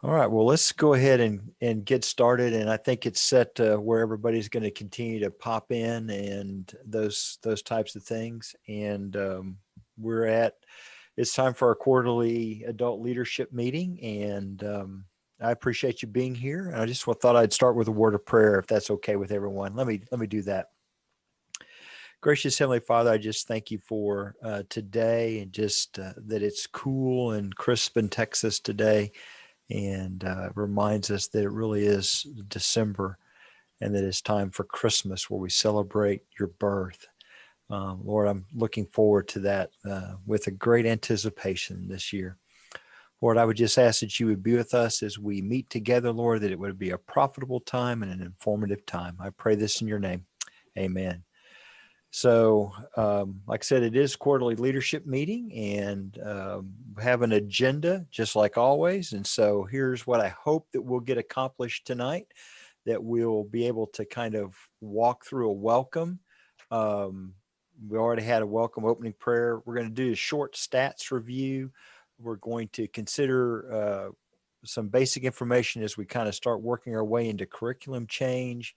All right, well, let's go ahead and get started. And I think it's set where everybody's going to continue to pop in and those types of things. And we're at it's time for our quarterly adult leadership meeting. And I appreciate you being here. And I just thought I'd start with a word of prayer, if that's okay with everyone. Let me do that. Gracious Heavenly Father, I just thank you for today, and just that it's cool and crisp in Texas today, and reminds us that it really is December, and that it's time for Christmas, where we celebrate your birth. Lord, I'm looking forward to that with a great anticipation this year. Lord, I would just ask that you would be with us as we meet together, Lord, that it would be a profitable time and an informative time. I pray this in your name. Amen. So, like I said, it is quarterly leadership meeting, and have an agenda just like always. And so here's what I hope that we'll get accomplished tonight, that we'll be able to kind of walk through a welcome. We already had a welcome opening prayer. We're going to do a short stats review. We're going to consider some basic information as we kind of start working our way into curriculum change,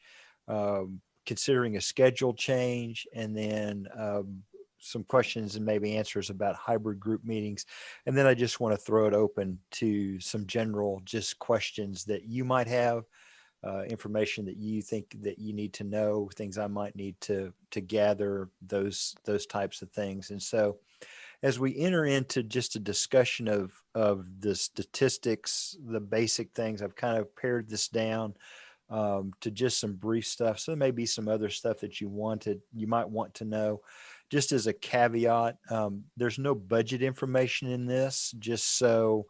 considering a schedule change, and then some questions and maybe answers about hybrid group meetings. And then I just want to throw it open to some general just questions that you might have, information that you think that you need to know, things I might need to gather, those types of things. And so as we enter into just a discussion of the statistics, the basic things, I've kind of pared this down to just some brief stuff. So there may be some other stuff that you might want to know. Just as a caveat, there's no budget information in this, just so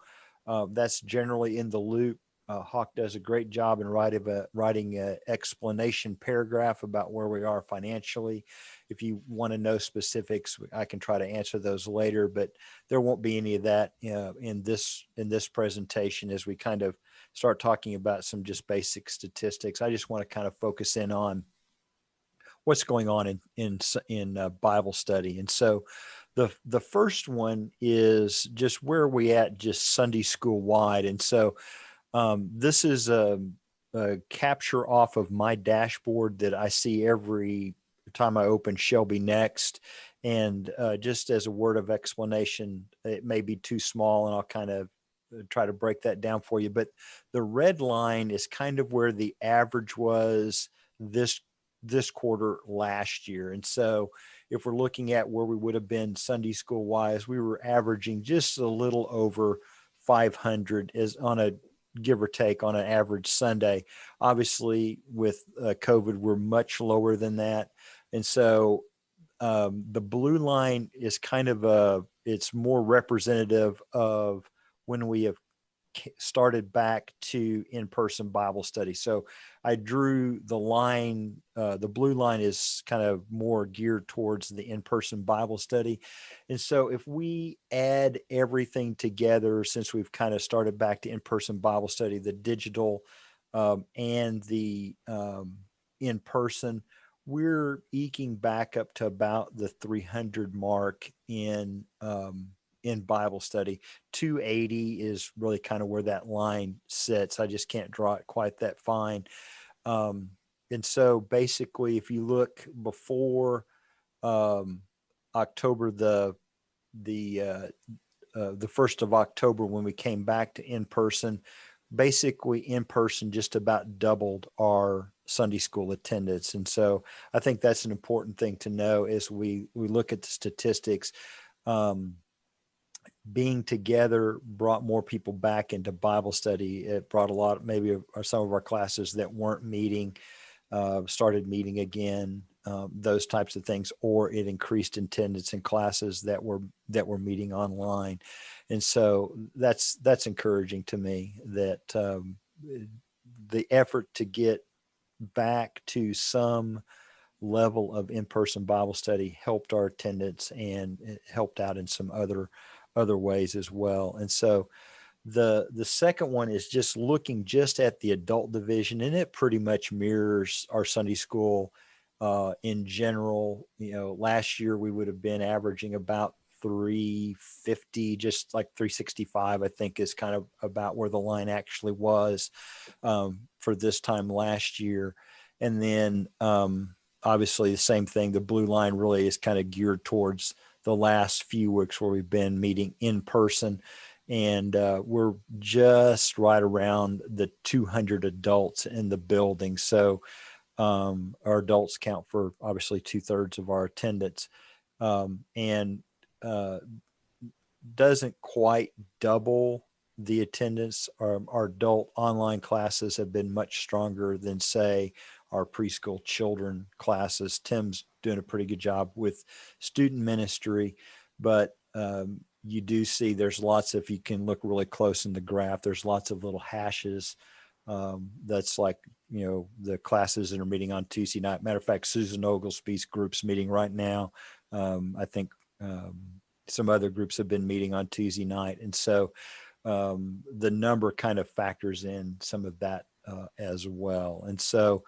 that's generally in the loop. Hawk does a great job in writing an explanation paragraph about where we are financially. If you want to know specifics, I can try to answer those later, but there won't be any of that in this presentation as we kind of start talking about some just basic statistics. I just want to kind of focus in on what's going on in Bible study. And so the first one is just where are we at just Sunday school wide. And so this is a capture off of my dashboard that I see every time I open Shelby Next. And just as a word of explanation, it may be too small, and I'll kind of try to break that down for you. But the red line is kind of where the average was this quarter last year. And so if we're looking at where we would have been Sunday school wise, we were averaging just a little over 500 is on a give or take on an average Sunday. Obviously with COVID, we're much lower than that. And so the blue line is kind of it's more representative of when we have started back to in-person Bible study. So I drew the line, the blue line is kind of more geared towards the in-person Bible study. And so if we add everything together, since we've kind of started back to in-person Bible study, the digital and the in-person, we're eking back up to about the 300 mark in Bible study. 280 is really kind of where that line sits. I just can't draw it quite that fine. And so basically, if you look before October, the 1st of October, when we came back to in person, basically in person just about doubled our Sunday school attendance. And so I think that's an important thing to know as we look at the statistics. Being together brought more people back into Bible study. It brought a lot, maybe some of our classes that weren't meeting, started meeting again, those types of things, or it increased attendance in classes that were meeting online. And so that's encouraging to me, that the effort to get back to some level of in-person Bible study helped our attendance, and it helped out in some other ways as well. And so the second one is just looking just at the adult division, and it pretty much mirrors our Sunday school in general. Last year we would have been averaging about 350, just like 365, I think is kind of about where the line actually was for this time last year. And then obviously the same thing, the blue line really is kind of geared towards the last few weeks where we've been meeting in person. And we're just right around the 200 adults in the building. So our adults count for obviously 2/3 of our attendance, and doesn't quite double the attendance. Our adult online classes have been much stronger than, say, our preschool children classes. Tim's doing a pretty good job with student ministry, but you do see there's lots of, you can look really close in the graph, there's lots of little hashes. That's like, the classes that are meeting on Tuesday night. Matter of fact, Susan Oglesby's group's meeting right now. I think some other groups have been meeting on Tuesday night. And so the number kind of factors in some of that as well. And so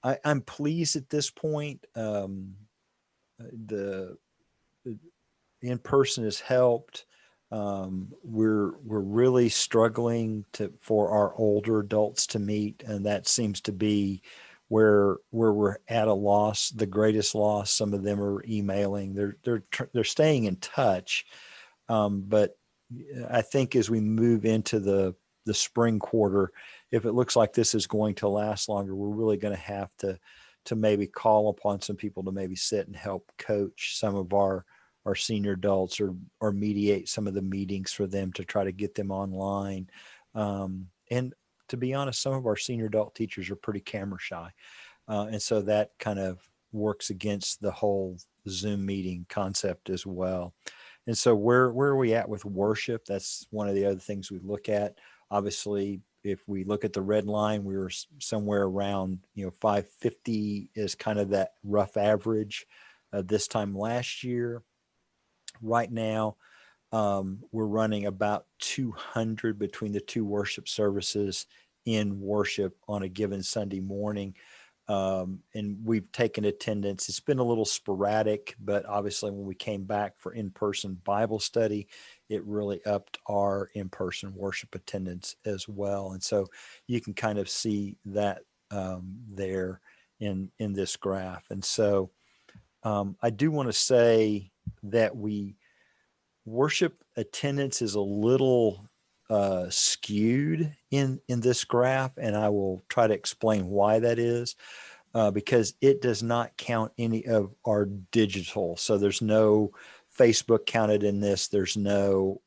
I'm pleased at this point. The in person has helped. We're really struggling for our older adults to meet, and that seems to be where we're at a loss, the greatest loss. Some of them are emailing. They're staying in touch, but I think as we move into the spring quarter, if it looks like this is going to last longer, we're really going to have to maybe call upon some people to maybe sit and help coach some of our senior adults, or mediate some of the meetings for them to try to get them online. And to be honest, some of our senior adult teachers are pretty camera shy. And so that kind of works against the whole Zoom meeting concept as well. And so where are we at with worship? That's one of the other things we look at. Obviously, if we look at the red line, we were somewhere around, 550 is kind of that rough average this time last year. Right now, we're running about 200 between the two worship services in worship on a given Sunday morning. And we've taken attendance. It's been a little sporadic, but obviously when we came back for in-person Bible study, it really upped our in-person worship attendance as well. And so you can kind of see that there in this graph. And so I do want to say that worship attendance is a little skewed in this graph, and I will try to explain why that is, because it does not count any of our digital. So there's no Facebook counted in this. There's no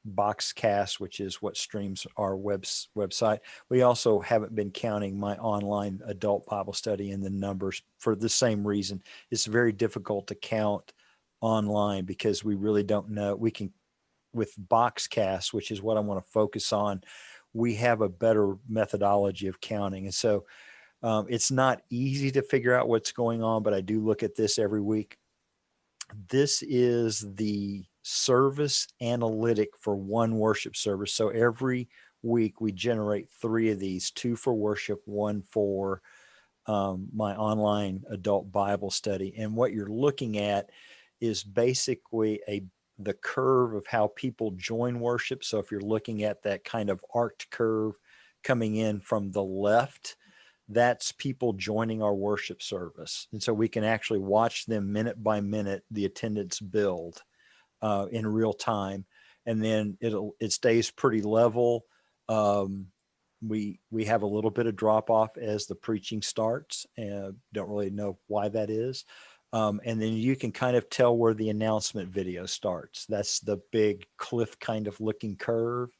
Boxcast, which is what streams our website. We also haven't been counting my online adult Bible study in the numbers for the same reason. It's very difficult to count online because we really don't know. We can, with Boxcast, which is what I want to focus on, we have a better methodology of counting. And so it's not easy to figure out what's going on, but I do look at this every week. This is the service analytic for one worship service. So every week we generate 3 of these, 2 for worship, 1 for my online adult Bible study. And what you're looking at is basically the curve of how people join worship. So if you're looking at that kind of arced curve coming in from the left, that's people joining our worship service. And so we can actually watch them minute by minute, the attendance build in real time. And then it stays pretty level. We have a little bit of drop off as the preaching starts, and don't really know why that is. And then you can kind of tell where the announcement video starts. That's the big cliff kind of looking curve.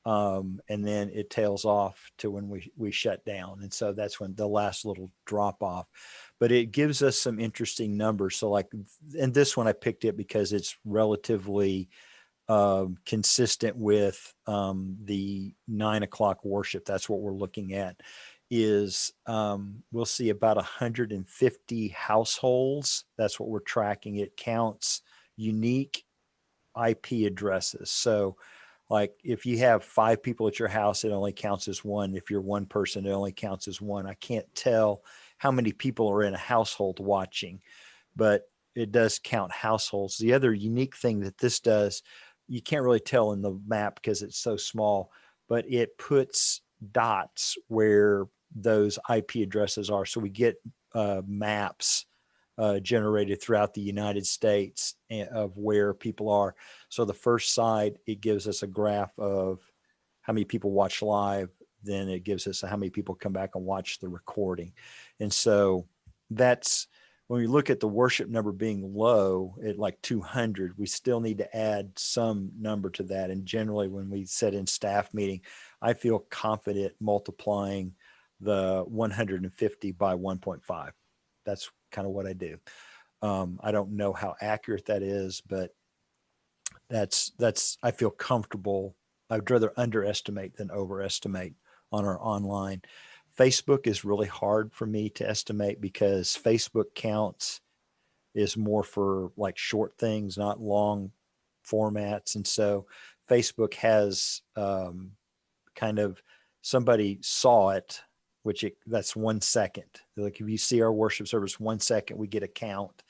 And then it tails off to when we shut down. And so that's when the last little drop off, but it gives us some interesting numbers. So like, and this one I picked it because it's relatively consistent with the 9 o'clock worship. That's what we're looking at. Is we'll see about 150 households. That's what we're tracking. It counts unique IP addresses. So like if you have 5 people at your house, it only counts as 1. If you're 1 person, it only counts as 1. I can't tell how many people are in a household watching, but it does count households. The other unique thing that this does, you can't really tell in the map because it's so small, but it puts dots where those IP addresses are. So we get maps generated throughout the United States of where people are. So the first side, it gives us a graph of how many people watch live. Then it gives us how many people come back and watch the recording. And so that's, when we look at the worship number being low at like 200, we still need to add some number to that. And generally when we set in staff meeting, I feel confident multiplying the 150 by 1.5. That's kind of what I do. I don't know how accurate that is, but that's, I feel comfortable. I'd rather underestimate than overestimate on our online. Facebook is really hard for me to estimate because Facebook counts is more for like short things, not long formats. And so Facebook has kind of, somebody saw it, which that's 1 second. Like if you see our worship service 1 second, we get a count.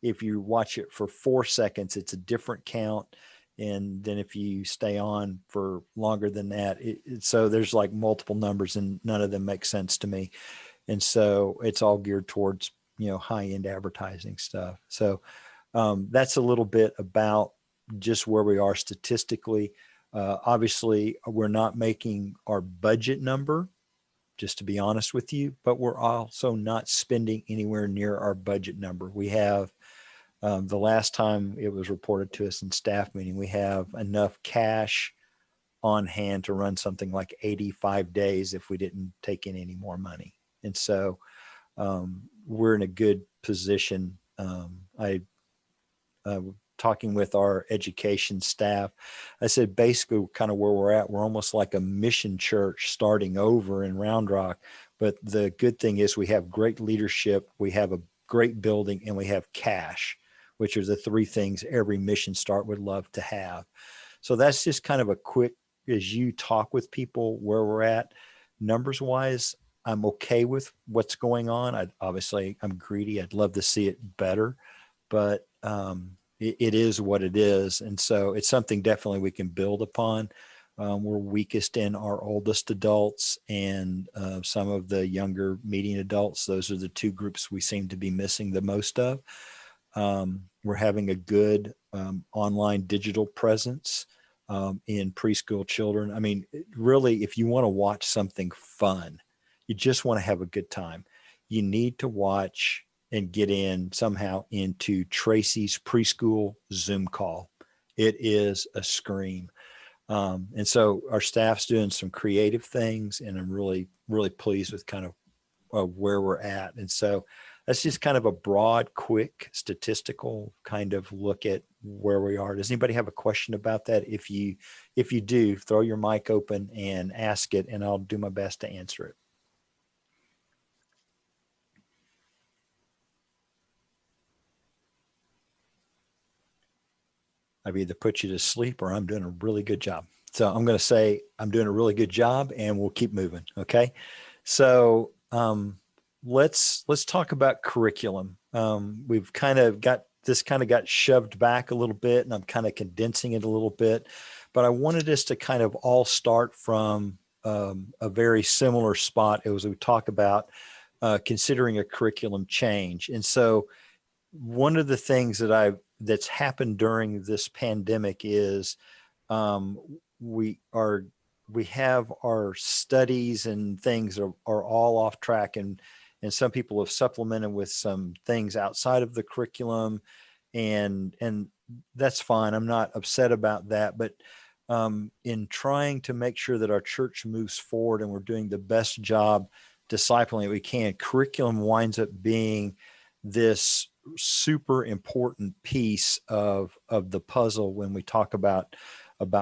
If you watch it for 4 seconds, it's a different count. And then if you stay on for longer than that, so there's like multiple numbers and none of them make sense to me. And so it's all geared towards, high end advertising stuff. So that's a little bit about just where we are statistically. Obviously, we're not making our budget number, just to be honest with you, but we're also not spending anywhere near our budget number. We have, the last time it was reported to us in staff meeting, we have enough cash on hand to run something like 85 days if we didn't take in any more money. And so we're in a good position. Talking with our education staff, I said, basically kind of where we're at, we're almost like a mission church starting over in Round Rock. But the good thing is we have great leadership, we have a great building, and we have cash, which are the three things every mission start would love to have. So that's just kind of a quick, as you talk with people where we're at, numbers wise, I'm okay with what's going on. Obviously I'm greedy. I'd love to see it better, but it is what it is. And so it's something definitely we can build upon. We're weakest in our oldest adults and some of the younger median adults. Those are the two groups we seem to be missing the most of. We're having a good online digital presence in preschool children. I mean, really, if you want to watch something fun, you just want to have a good time, you need to watch and get in somehow into Tracy's preschool Zoom call. It is a scream. And so our staff's doing some creative things, and I'm really, really pleased with kind of where we're at. And so that's just kind of a broad, quick statistical kind of look at where we are. Does anybody have a question about that? If you do, throw your mic open and ask it, and I'll do my best to answer it. I've either put you to sleep or I'm doing a really good job. So I'm going to say I'm doing a really good job, and we'll keep moving. Okay. So let's talk about curriculum. We've kind of got shoved back a little bit, and I'm kind of condensing it a little bit, but I wanted us to kind of all start from a very similar spot as we talk about considering a curriculum change. And so one of the things that's happened during this pandemic is we have our studies and things are all off track, and some people have supplemented with some things outside of the curriculum, and that's fine. I'm not upset about that, but in trying to make sure that our church moves forward and we're doing the best job discipling we can, curriculum winds up being this super important piece of the puzzle when we talk about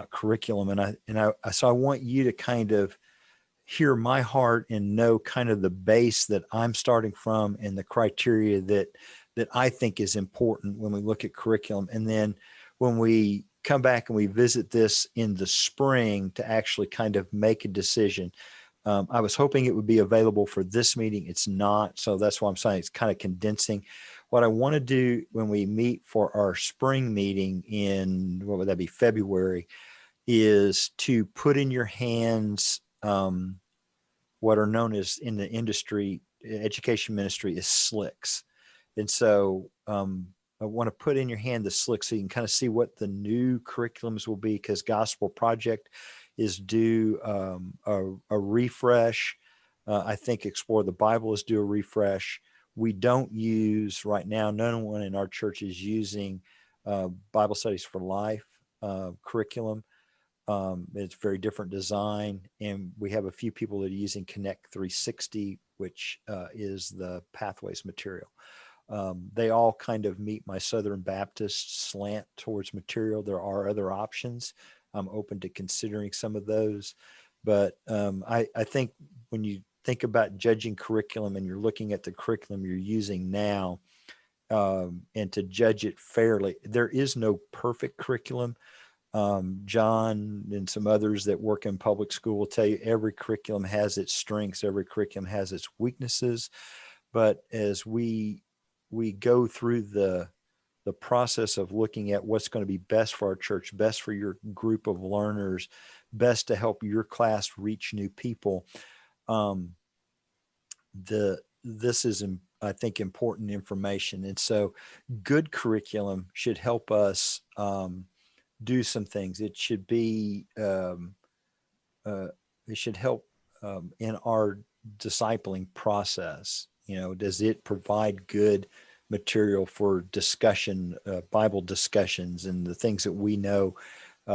curriculum. So I want you to kind of hear my heart and know kind of the base that I'm starting from and the criteria that I think is important when we look at curriculum. And then when we come back and we visit this in the spring to actually kind of make a decision. I was hoping it would be available for this meeting. It's not. So that's why I'm saying it's kind of condensing. What I want to do when we meet for our spring meeting in, what would that be, February, is to put in your hands what are known as, in the industry, education ministry, is slicks. And so I want to put in your hand the slick so you can kind of see what the new curriculums will be, because Gospel Project is due a refresh. I think Explore the Bible is due a refresh. We don't use right now, no one in our church is using Bible Studies for Life curriculum. It's very different design. And we have a few people that are using Connect 360, which is the Pathways material. They all kind of meet my Southern Baptist slant towards material. There are other options. I'm open to considering some of those. But I think when you think about judging curriculum and you're looking at the curriculum you're using now, and to judge it fairly, there is no perfect curriculum. John and some others that work in public school will tell you every curriculum has its strengths, every curriculum has its weaknesses. But as we go through the process of looking at what's going to be best for our church, best for your group of learners, best to help your class reach new people, this is, I think, important information. And so good curriculum should help us do some things. It should be it should help in our discipling process. Does it provide good material for discussion, Bible discussions, and the things that we know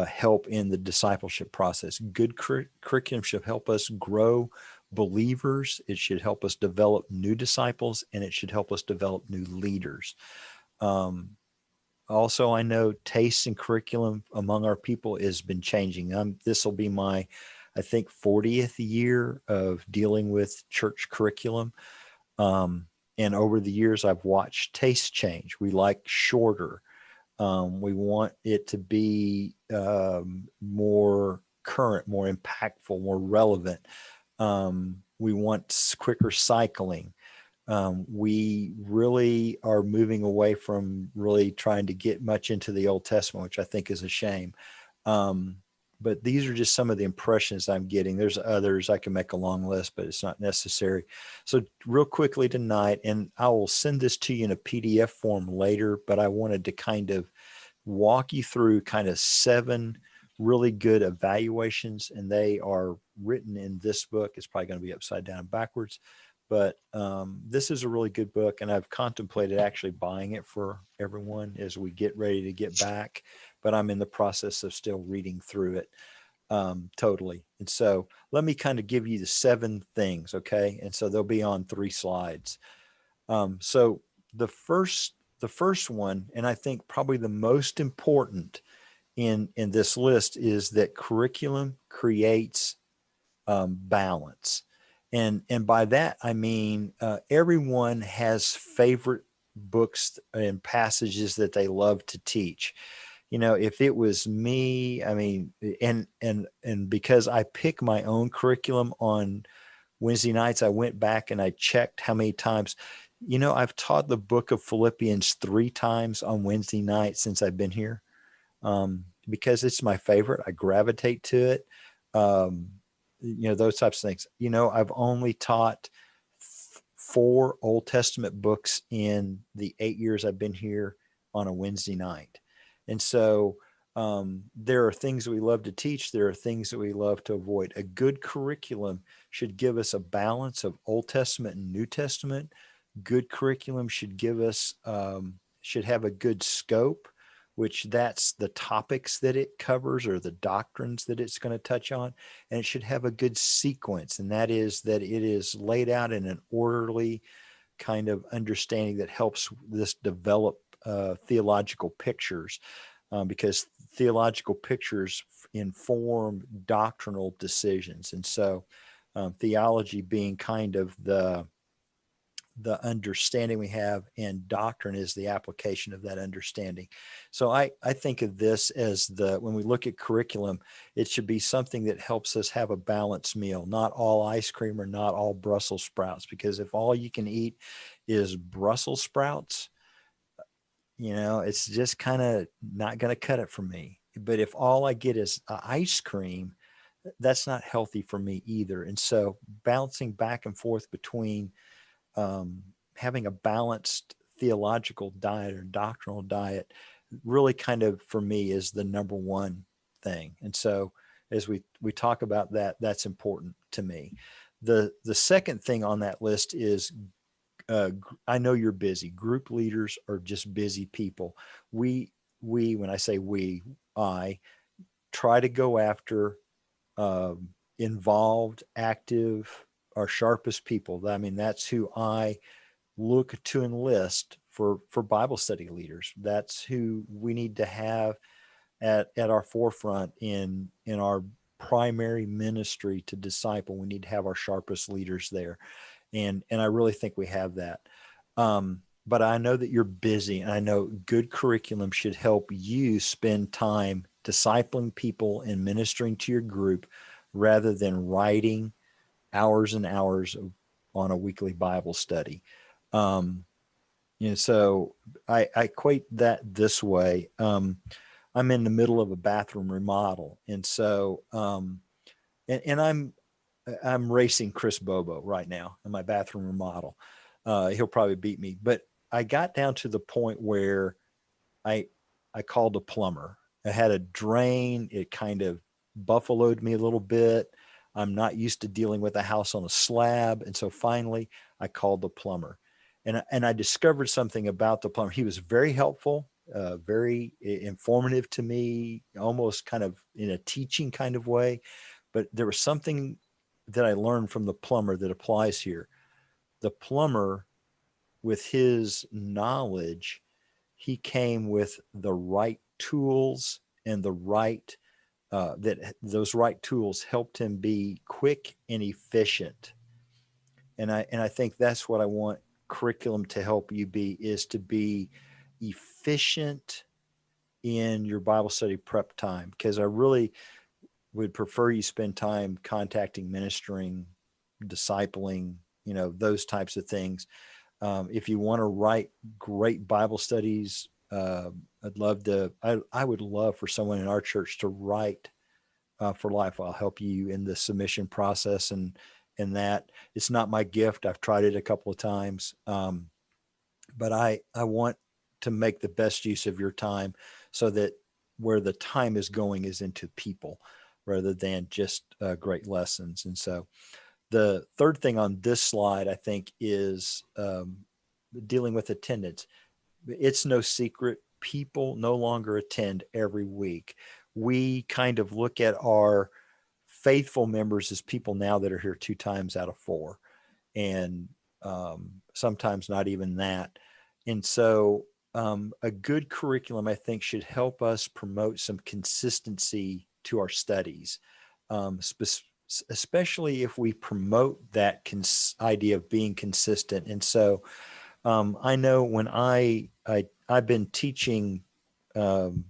help in the discipleship process? Good curriculum should help us grow believers. It should help us develop new disciples, and it should help us develop new leaders. Also, I know tastes and curriculum among our people has been changing. This will be my, I think, 40th year of dealing with church curriculum. And over the years, I've watched tastes change. We like shorter. We want it to be more current, more impactful, more relevant. We want quicker cycling. We really are moving away from really trying to get much into the Old Testament, which I think is a shame. But these are just some of the impressions I'm getting. There's others. I can make a long list, but it's not necessary. So real quickly tonight, and I will send this to you in a PDF form later, but I wanted to kind of walk you through kind of 7 really good evaluations, and they are written in this book. It's probably going to be upside down and backwards, but this is a really good book, and I've contemplated actually buying it for everyone as we get ready to get back, but I'm in the process of still reading through it totally. And so let me kind of give you the 7 things, okay? And so they'll be on 3 slides. So the first one, and I think probably the most important in this list, is that curriculum creates balance. And by that, I mean, everyone has favorite books and passages that they love to teach. If it was me, I mean, and because I pick my own curriculum on Wednesday nights, I went back and I checked how many times. I've taught the book of Philippians 3 times on Wednesday night since I've been here, because it's my favorite. I gravitate to it. Those types of things. I've only taught 4 Old Testament books in the 8 years I've been here on a Wednesday night. And so there are things we love to teach. There are things that we love to avoid. A good curriculum should give us a balance of Old Testament and New Testament. Good curriculum should give us, should have a good scope, which that's the topics that it covers or the doctrines that it's going to touch on. And it should have a good sequence. And that is that it is laid out in an orderly kind of understanding that helps this develop theological pictures, because theological pictures inform doctrinal decisions. And so theology being kind of the the understanding we have, and doctrine is the application of that understanding. So I think of this as when we look at curriculum, it should be something that helps us have a balanced meal, not all ice cream or not all Brussels sprouts, because if all you can eat is Brussels sprouts, it's just kind of not going to cut it for me. But if all I get is ice cream, that's not healthy for me either. And so bouncing back and forth between having a balanced theological diet or doctrinal diet really kind of, for me, is the number one thing. And so as we talk about that, that's important to me. The second thing on that list is, I know you're busy. Group leaders are just busy people. When I say I try to go after involved, active, our sharpest people. I mean, that's who I look to enlist for Bible study leaders. That's who we need to have at our forefront in our primary ministry to disciple. We need to have our sharpest leaders there. And I really think we have that. But I know that you're busy, and I know good curriculum should help you spend time discipling people and ministering to your group rather than writing hours and hours on a weekly Bible study. So I equate that this way. I'm in the middle of a bathroom remodel, and so and I'm racing Chris Bobo right now in my bathroom remodel. He'll probably beat me, but I got down to the point where I called a plumber. I had a drain. It kind of buffaloed me a little bit. I'm not used to dealing with a house on a slab. And so finally I called the plumber, and I discovered something about the plumber. He was very helpful, very informative to me, almost kind of in a teaching kind of way. But there was something that I learned from the plumber that applies here. The plumber, with his knowledge, he came with the right tools, and those right tools helped him be quick and efficient. And I think that's what I want curriculum to help you be, is to be efficient in your Bible study prep time, because I really would prefer you spend time contacting, ministering, discipling, those types of things. If you want to write great Bible studies, I would love for someone in our church to write for life. I'll help you in the submission process, and that it's not my gift. I've tried it a couple of times. But I want to make the best use of your time, so that where the time is going is into people rather than just great lessons. And so the third thing on this slide, I think, is dealing with attendance. It's no secret, people no longer attend every week. We kind of look at our faithful members as people now that are here 2 times out of 4, and sometimes not even that. And so a good curriculum, I think, should help us promote some consistency to our studies, especially if we promote that idea of being consistent. And so I know when I've been teaching Bible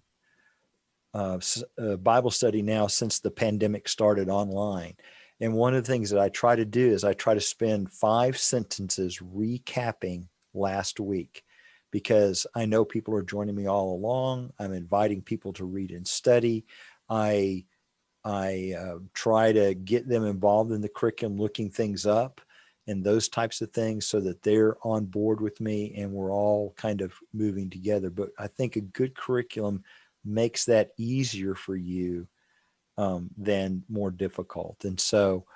study now since the pandemic started online. And one of the things that I try to do is I try to spend 5 sentences recapping last week, because I know people are joining me all along. I'm inviting people to read and study. I try to get them involved in the curriculum, looking things up and those types of things, so that they're on board with me and we're all kind of moving together. But I think a good curriculum makes that easier for you than more difficult. And so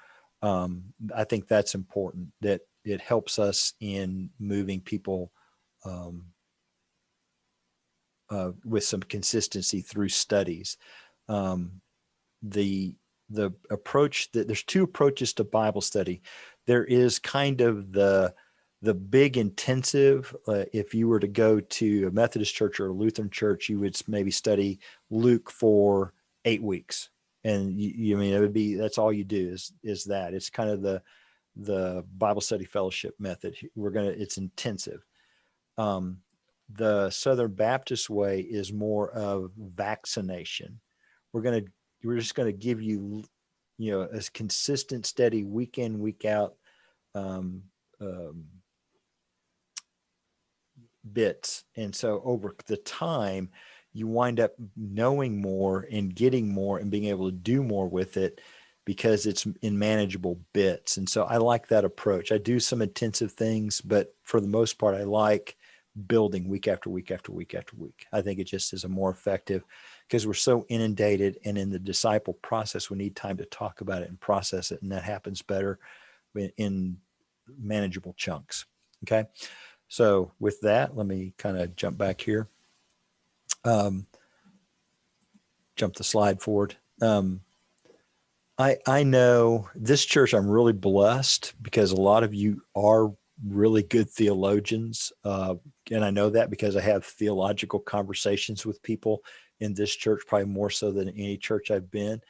I think that's important, that it helps us in moving people with some consistency through studies. The approach that there's 2 approaches to Bible study. There is kind of the big intensive. If you were to go to a Methodist church or a Lutheran church, you would maybe study Luke for 8 weeks, and you I mean, it would be, that's all you do is that. It's kind of the Bible study fellowship method. It's intensive. The Southern Baptist way is more of vaccination. We're just going to give you, a consistent, steady week in, week out um, um, bits. And so over the time, you wind up knowing more and getting more and being able to do more with it because it's in manageable bits. And so I like that approach. I do some intensive things, but for the most part, I like building week after week after week after week. I think it just is a more effective because we're so inundated, and in the disciple process, we need time to talk about it and process it. And that happens better in manageable chunks. Okay. So with that, let me kind of jump back here. Jump the slide forward. I know this church, I'm really blessed because a lot of you are really good theologians. And I know that because I have theological conversations with people in this church, probably more so than any church I've been.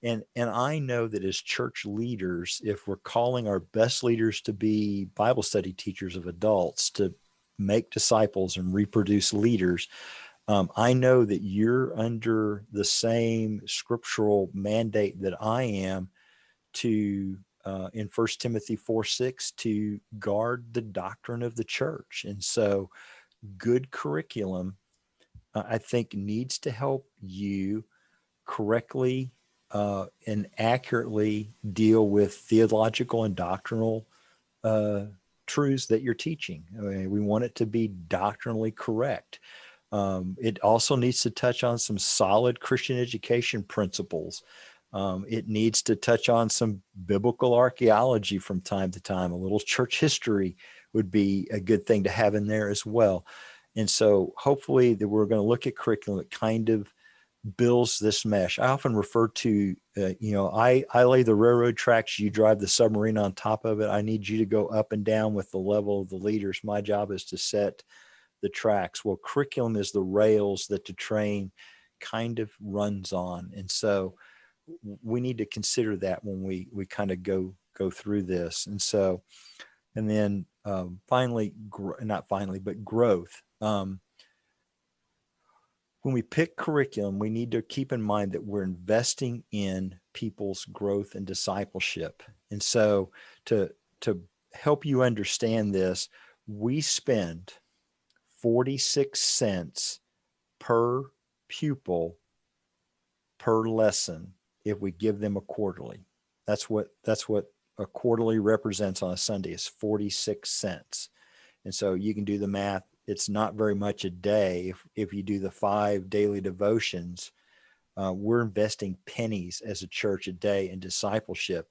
And I know that as church leaders, if we're calling our best leaders to be Bible study teachers of adults, to make disciples and reproduce leaders, I know that you're under the same scriptural mandate that I am to, in 1 Timothy 4:6, to guard the doctrine of the church. And so good curriculum, I think, needs to help you correctly and accurately deal with theological and doctrinal truths that you're teaching. I mean, we want it to be doctrinally correct. It also needs to touch on some solid Christian education principles. It needs to touch on some biblical archaeology from time to time. A little church history would be a good thing to have in there as well. And so hopefully that we're going to look at curriculum that kind of builds this mesh. I often refer to, I lay the railroad tracks, you drive the submarine on top of it. I need you to go up and down with the level of the leaders. My job is to set the tracks. Well, curriculum is the rails that the train kind of runs on. And so we need to consider that when we kind of go through this. And so, and then finally, not finally, but growth. When we pick curriculum, we need to keep in mind that we're investing in people's growth and discipleship. And so to help you understand this, we spend 46 cents per pupil per lesson if we give them a quarterly. That's what a quarterly represents on a Sunday, is 46 cents. And so you can do the math. It's not very much a day. If you do the 5 daily devotions, we're investing pennies as a church a day in discipleship.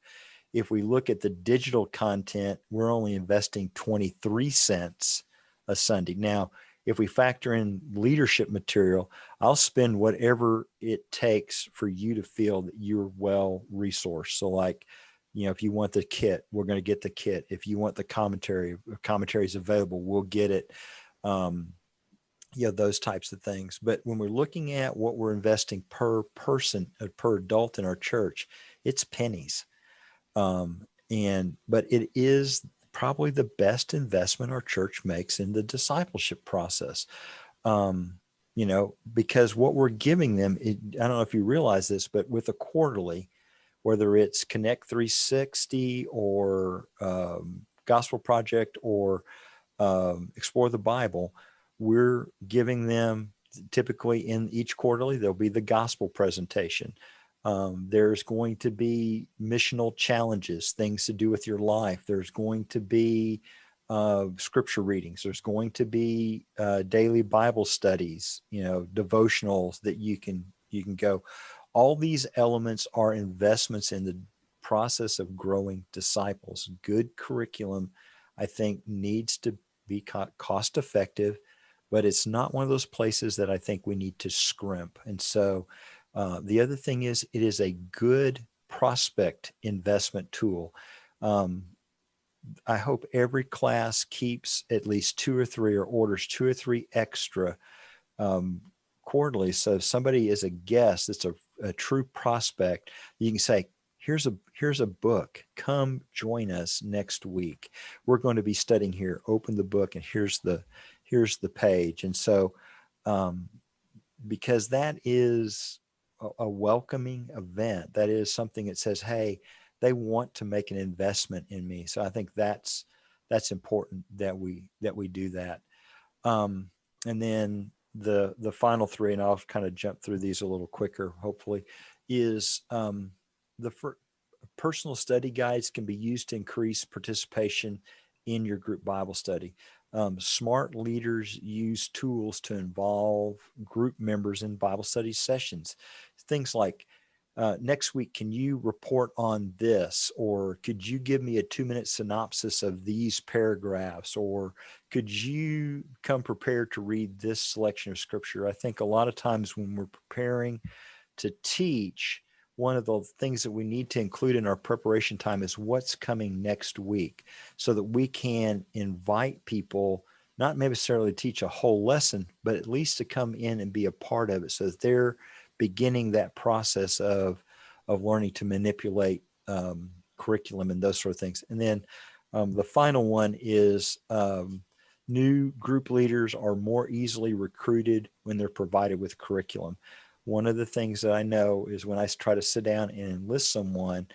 If we look at the digital content, we're only investing 23 cents a Sunday. Now, if we factor in leadership material, I'll spend whatever it takes for you to feel that you're well resourced. So like, if you want the kit, we're going to get the kit. If you want the commentary is available, we'll get it. Those types of things. But when we're looking at what we're investing per person, per adult in our church, it's pennies. But it is probably the best investment our church makes in the discipleship process. Because what we're giving them, I don't know if you realize this, but with a quarterly, whether it's Connect 360 or Gospel Project or Explore the Bible, we're giving them, typically in each quarterly, there'll be the gospel presentation. There's going to be missional challenges, things to do with your life. There's going to be scripture readings. There's going to be daily Bible studies, devotionals that you can go. All these elements are investments in the process of growing disciples. Good curriculum, I think, needs to be cost effective, but it's not one of those places that I think we need to scrimp. And so the other thing is, it is a good prospect investment tool. I hope every class keeps at least 2 or 3 or orders 2 or 3 extra quarterly. So if somebody is a guest, it's a true prospect, you can say, here's a book. Come join us next week. We're going to be studying here. Open the book, and here's the page. And so, because that is a welcoming event, that is something that says, hey, they want to make an investment in me. So I think that's important that we do that. And then the final three, and I'll kind of jump through these a little quicker, hopefully, is the personal study guides can be used to increase participation in your group Bible study. Smart leaders use tools to involve group members in Bible study sessions. Things like, next week, can you report on this? Or could you give me a 2-minute synopsis of these paragraphs? Or could you come prepared to read this selection of scripture? I think a lot of times when we're preparing to teach, one of the things that we need to include in our preparation time is what's coming next week, so that we can invite people, not necessarily teach a whole lesson, but at least to come in and be a part of it, so that they're beginning that process of learning to manipulate curriculum and those sort of things. And then the final one is new group leaders are more easily recruited when they're provided with curriculum. One of the things that I know is when I try to sit down and enlist someone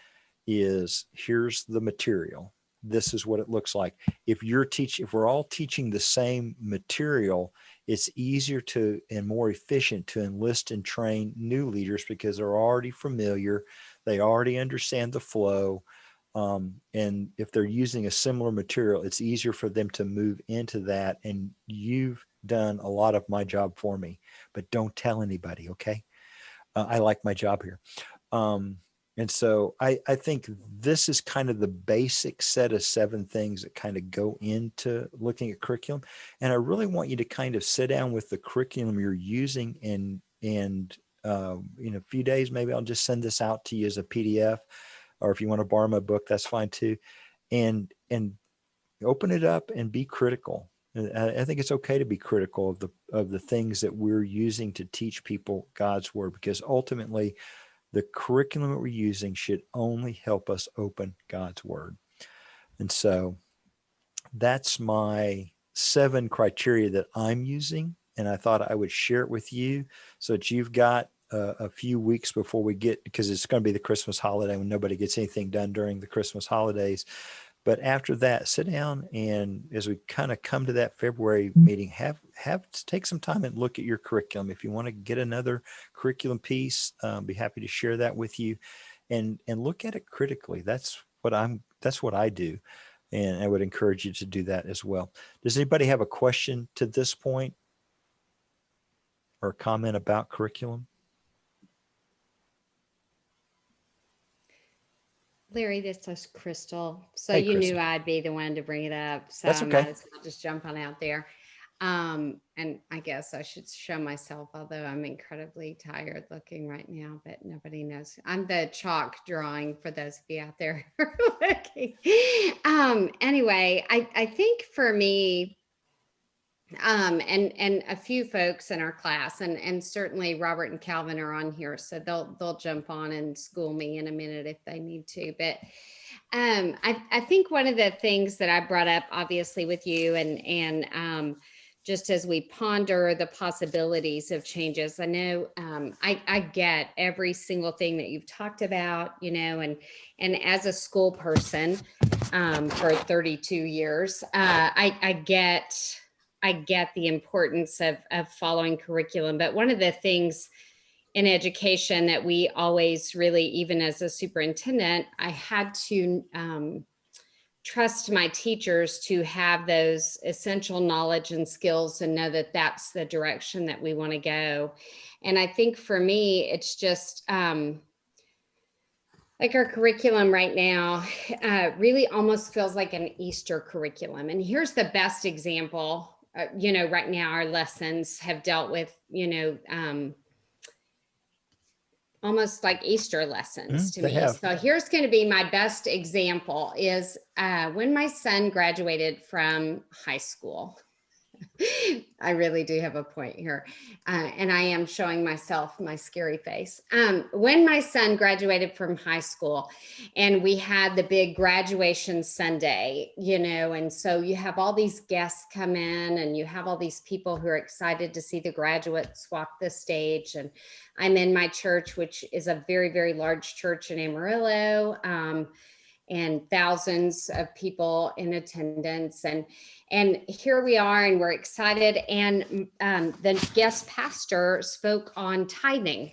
is, here's the material. This is what it looks like. If we're all teaching the same material, it's easier to and more efficient to enlist and train new leaders, because they're already familiar. They already understand the flow. And if they're using a similar material, it's easier for them to move into that. And you've done a lot of my job for me, but don't tell anybody. Okay. I like my job here. And so I think this is kind of the basic set of 7 things that kind of go into looking at curriculum. And I really want you to kind of sit down with the curriculum you're using, and in a few days, maybe I'll just send this out to you as a PDF, or if you want to borrow my book, that's fine too. And open it up and be critical. I think it's okay to be critical of the things that we're using to teach people God's word, because ultimately the curriculum that we're using should only help us open God's word. And so that's my 7 criteria that I'm using. And I thought I would share it with you so that you've got a few weeks before we get, because it's going to be the Christmas holiday when nobody gets anything done during the Christmas holidays. But after that, sit down, and as we kind of come to that February meeting, take some time and look at your curriculum. If you want to get another curriculum piece, be happy to share that with you, and look at it critically. That's what I do, and I would encourage you to do that as well. Does anybody have a question to this point, or a comment about curriculum? Larry, this is Crystal. So Hey, you Crystal. knew I'd be the one to bring it up. So That's I might okay. as well just jump on out there. And I guess I should show myself, although I'm incredibly tired looking right now, but nobody knows. I'm the chalk drawing for those of you out there who are looking. Anyway, I think for me, and a few folks in our class, and certainly Robert and Calvin are on here, so they'll jump on and school me in a minute if they need to. But I think one of the things that I brought up, obviously, with you, and just as we ponder the possibilities of changes, I know I get every single thing that you've talked about, and as a school person for 32 years, I get the importance of following curriculum. But one of the things in education that we always really, even as a superintendent, I had to trust my teachers to have those essential knowledge and skills and know that that's the direction that we want to go. And I think for me, it's just like our curriculum right now really almost feels like an Easter curriculum. And here's the best example. Right now our lessons have dealt with, almost like Easter lessons to They me. have. So here's going to be my best example is when my son graduated from high school. I really do have a point here. And I am showing myself my scary face. When my son graduated from high school and we had the big graduation Sunday, and so you have all these guests come in and you have all these people who are excited to see the graduates walk the stage. And I'm in my church, which is a very, very large church in Amarillo. And thousands of people in attendance, and here we are, and we're excited, and the guest pastor spoke on tithing.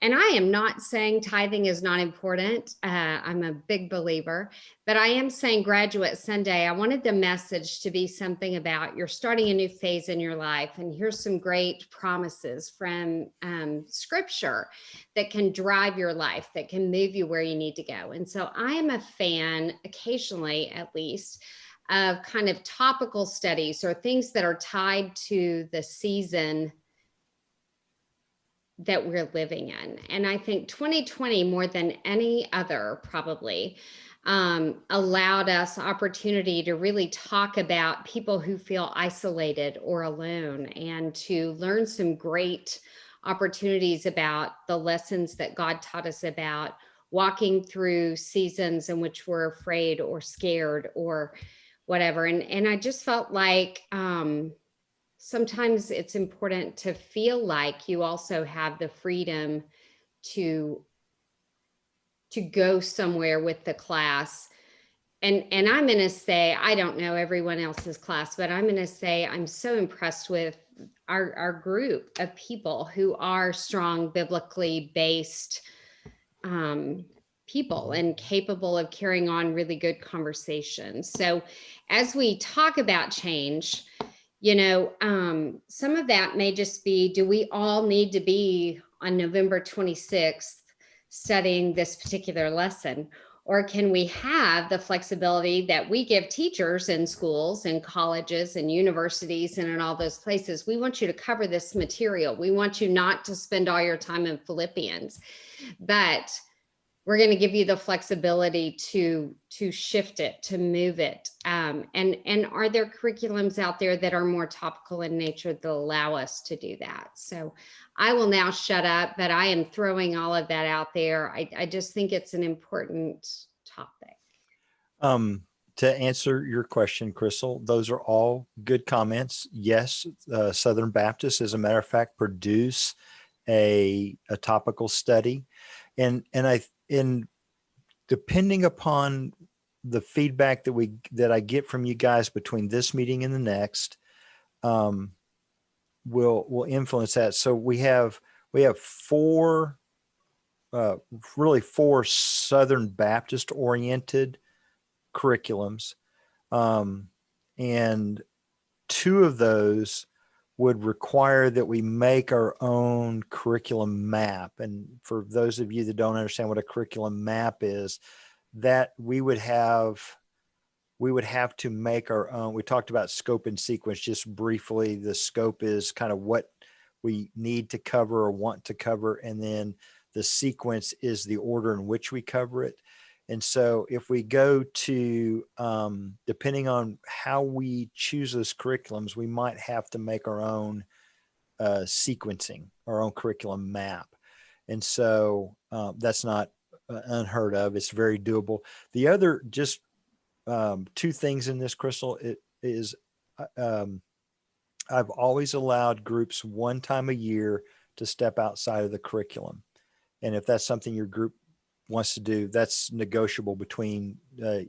And I am not saying tithing is not important. I'm a big believer, but I am saying Graduate Sunday, I wanted the message to be something about you're starting a new phase in your life. And here's some great promises from scripture that can drive your life, that can move you where you need to go. And so I am a fan, occasionally at least, of kind of topical studies or things that are tied to the season that we're living in. And I think 2020, more than any other, probably allowed us opportunity to really talk about people who feel isolated or alone, and to learn some great opportunities about the lessons that God taught us about walking through seasons in which we're afraid or scared or whatever. And I just felt like sometimes it's important to feel like you also have the freedom to go somewhere with the class. And I'm going to say, I don't know everyone else's class, but I'm going to say I'm so impressed with our group of people who are strong, biblically based people and capable of carrying on really good conversations. So as we talk about change, some of that may just be, do we all need to be on November 26th studying this particular lesson? Or can we have the flexibility that we give teachers in schools and colleges and universities and in all those places? We want you to cover this material. We want you not to spend all your time in Philippians, but we're going to give you the flexibility to shift it, to move it. And are there curriculums out there that are more topical in nature that allow us to do that? So I will now shut up, but I am throwing all of that out there. I just think it's an important topic. To answer your question, Crystal, those are all good comments. Yes, Southern Baptist, as a matter of fact, produce a topical study, and depending upon the feedback that I get from you guys between this meeting and the next, will influence that. So we have four Southern Baptist oriented curriculums, and two of those would require that we make our own curriculum map. And for those of you that don't understand what a curriculum map is, that we would have to make our own. We talked about scope and sequence just briefly. The scope is kind of what we need to cover or want to cover, and then the sequence is the order in which we cover it. And so if we go to, depending on how we choose those curriculums, we might have to make our own sequencing, our own curriculum map. And so that's not unheard of. It's very doable. The other, just two things in this, Crystal, it is I've always allowed groups one time a year to step outside of the curriculum. And if that's something your group wants to do, that's negotiable between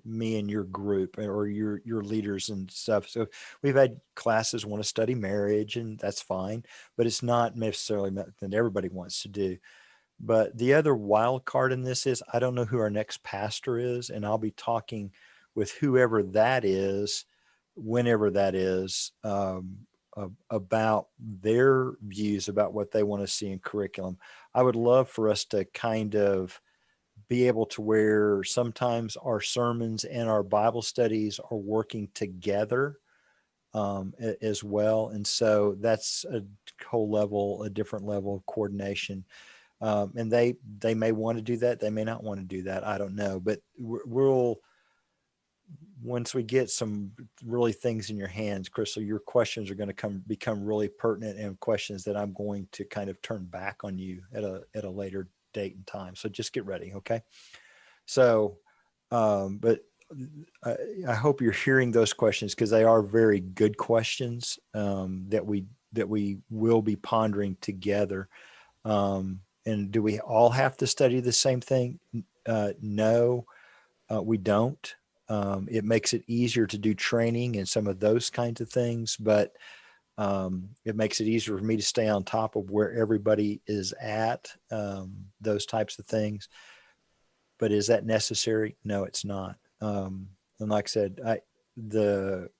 me and your group or your leaders and stuff. So we've had classes want to study marriage, and that's fine, but it's not necessarily that everybody wants to do. But the other wild card in this is I don't know who our next pastor is, and I'll be talking with whoever that is, whenever that is, about their views about what they want to see in curriculum. I would love for us to kind of be able to where sometimes our sermons and our Bible studies are working together as well. And so that's a different level of coordination. And they may want to do that. They may not want to do that. I don't know, but once we get some really things in your hands, Crystal, your questions are going to become really pertinent and questions that I'm going to kind of turn back on you at a later date and time. So just get ready. Okay. So, but I hope you're hearing those questions, because they are very good questions that we will be pondering together. And do we all have to study the same thing? No, we don't. It makes it easier to do training and some of those kinds of things, but it makes it easier for me to stay on top of where everybody is at, those types of things. But is that necessary? No, it's not. And like I said, the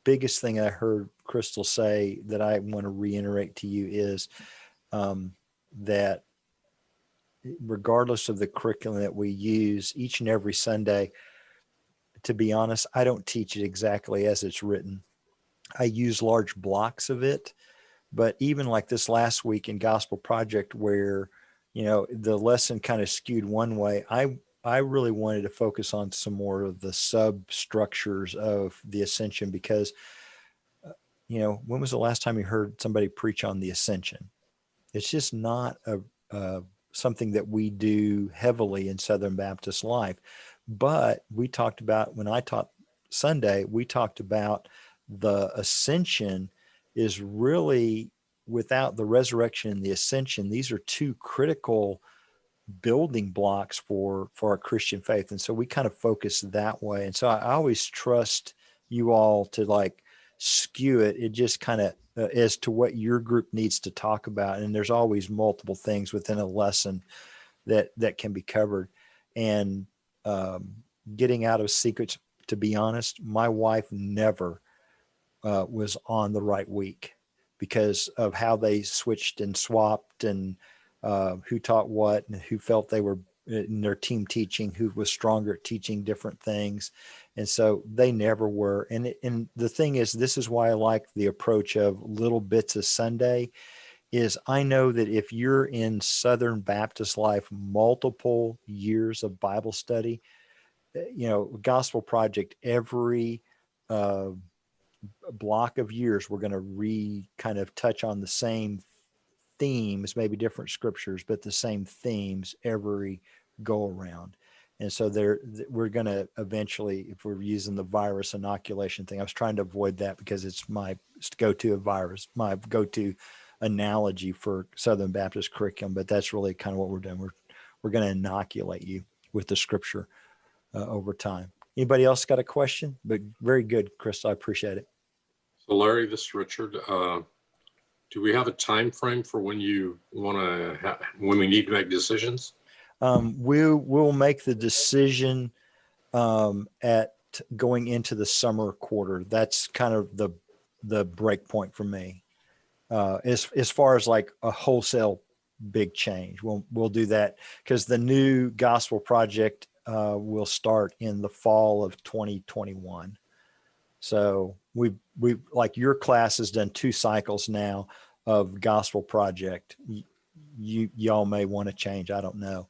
biggest thing I heard Crystal say that I want to reiterate to you is that regardless of the curriculum that we use each and every Sunday, to be honest, I don't teach it exactly as it's written. I use large blocks of it, but even like this last week in Gospel Project, where, the lesson kind of skewed one way, I really wanted to focus on some more of the substructures of the ascension, because, when was the last time you heard somebody preach on the ascension? It's just not something that we do heavily in Southern Baptist life. But we talked about, when I taught Sunday, we talked about the ascension is really, without the resurrection and the ascension, these are two critical building blocks for our Christian faith. And so we kind of focus that way. And so I always trust you all to like skew it. It just kind of as to what your group needs to talk about. And there's always multiple things within a lesson that can be covered. And getting out of secrets, to be honest, my wife never was on the right week because of how they switched and swapped, and who taught what, and who felt they were in their team teaching, who was stronger at teaching different things. And so they never were. And the thing is, this is why I like the approach of little bits of Sunday, is I know that if you're in Southern Baptist life, multiple years of Bible study, Gospel Project, every block of years, we're going to kind of touch on the same themes, maybe different scriptures, but the same themes every go around. And so we're going to eventually, if we're using the virus inoculation thing, I was trying to avoid that because it's my go-to analogy for Southern Baptist curriculum, but that's really kind of what we're doing. We're going to inoculate you with the scripture over time. Anybody else got a question? But very good, Chris. I appreciate it. So Larry, this is Richard. Do we have a time frame for when you when we need to make decisions? We'll make the decision at going into the summer quarter. That's kind of the break point for me. As far as like a wholesale big change, we'll do that because the new Gospel Project will start in the fall of 2021. So we like your class has done 2 cycles now of Gospel Project. Y'all may want to change. I don't know.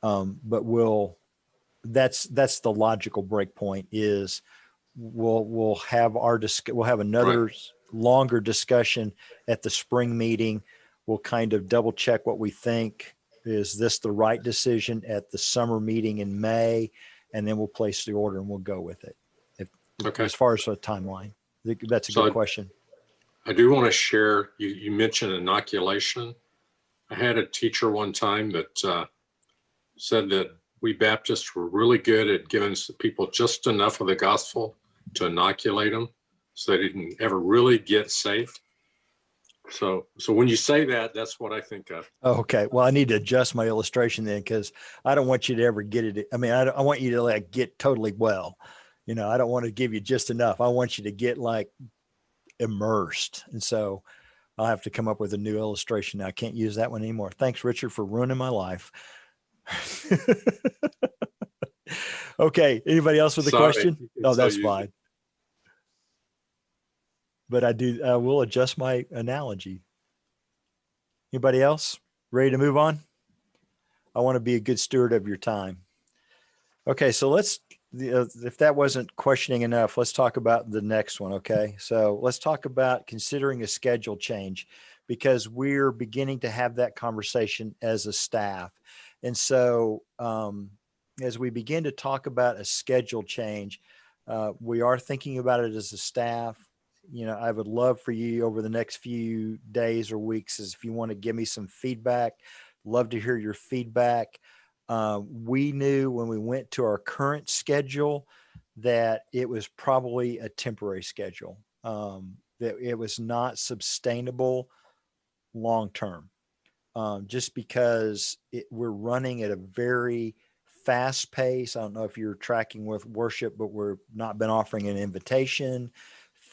But that's the logical break point is we'll have we'll have another longer discussion at the spring meeting. We'll kind of double check what we think. Is this the right decision at the summer meeting in May? And then we'll place the order and we'll go with it. Okay. As far as a timeline, that's a good question. I do want to share, you mentioned inoculation. I had a teacher one time that said that we Baptists were really good at giving people just enough of the gospel to inoculate them so they didn't ever really get saved. So when you say that, that's what I think of. Okay. Well, I need to adjust my illustration then, because I don't want you to ever get it. I mean, I want you to like get totally well. I don't want to give you just enough. I want you to get like immersed. And so I'll have to come up with a new illustration. Now I can't use that one anymore. Thanks, Richard, for ruining my life. Okay. Anybody else with a question? Oh, that's fine. But I will adjust my analogy. Anybody else ready to move on? I want to be a good steward of your time. Okay. So let's if that wasn't questioning enough, let's talk about the next one. Okay. So let's talk about considering a schedule change, because we're beginning to have that conversation as a staff. And so, as we begin to talk about a schedule change, we are thinking about it as a staff. You know, I would love for you over the next few days or weeks, is if you want to give me some feedback, love to hear your feedback. We knew when we went to our current schedule that it was probably a temporary schedule, that it was not sustainable long term, just because we're running at a very fast pace. I don't know if you're tracking with worship, but we're not been offering an invitation.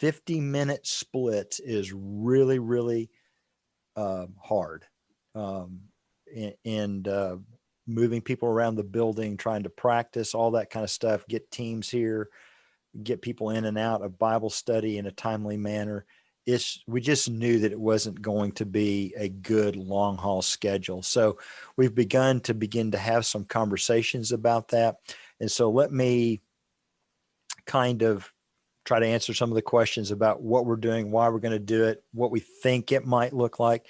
50-minute splits is really, really hard. Um, and moving people around the building, trying to practice all that kind of stuff, get teams here, get people in and out of Bible study in a timely manner. We just knew that it wasn't going to be a good long haul schedule. So we've begin to have some conversations about that. And so let me kind of try to answer some of the questions about what we're doing, why we're going to do it, what we think it might look like,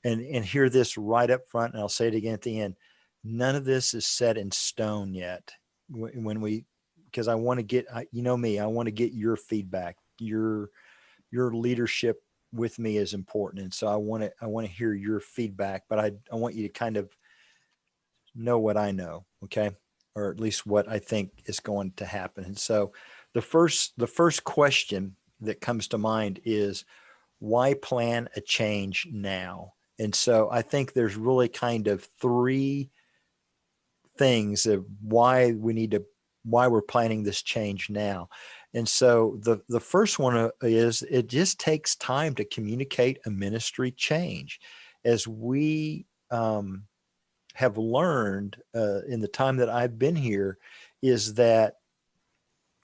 and hear this right up front. And I'll say it again at the end. None of this is set in stone yet. Because I want to get, you know me, I want to get your feedback. Your leadership with me is important. And so I want to hear your feedback, but I want you to kind of know what I know. Okay. Or at least what I think is going to happen. And so the first question that comes to mind is, why plan a change now? And so I think there's really kind of three things of why we're planning this change now. And so the first one is, it just takes time to communicate a ministry change. As we have learned in the time that I've been here, is that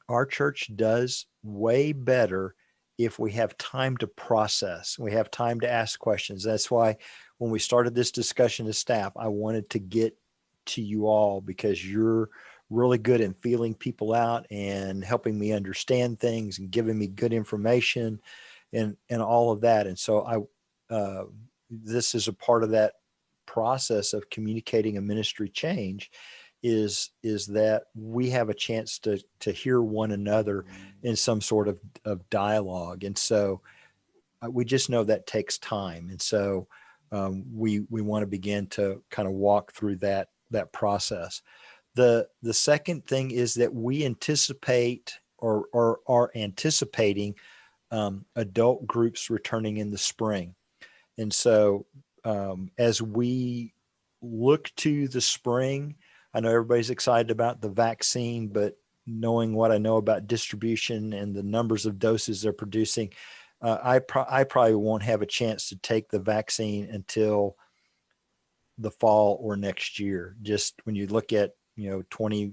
our church does way better if we have time to process, we have time to ask questions. That's why when we started this discussion as staff, I wanted to get to you all, because you're really good in feeling people out and helping me understand things and giving me good information and all of that. And so this is a part of that process of communicating a ministry change, is that we have a chance to hear one another in some sort of dialogue. And so we just know that takes time. And so we want to begin to kind of walk through that process. The second thing is that we anticipate or are anticipating adult groups returning in the spring. And so as we look to the spring, I know everybody's excited about the vaccine, but knowing what I know about distribution and the numbers of doses they're producing, I probably won't have a chance to take the vaccine until the fall or next year. Just when you look at, 20,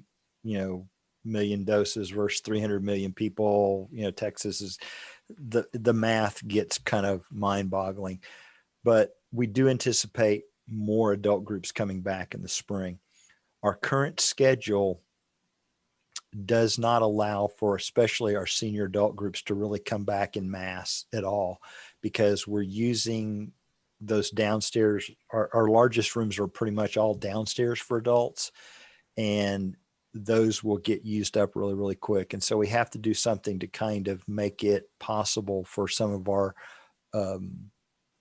million doses versus 300 million people, Texas is, the math gets kind of mind boggling, but we do anticipate more adult groups coming back in the spring. Our current schedule does not allow for, especially our senior adult groups, to really come back in mass at all, because we're using those downstairs. Our largest rooms are pretty much all downstairs for adults, and those will get used up really, really quick. And so we have to do something to kind of make it possible for some of our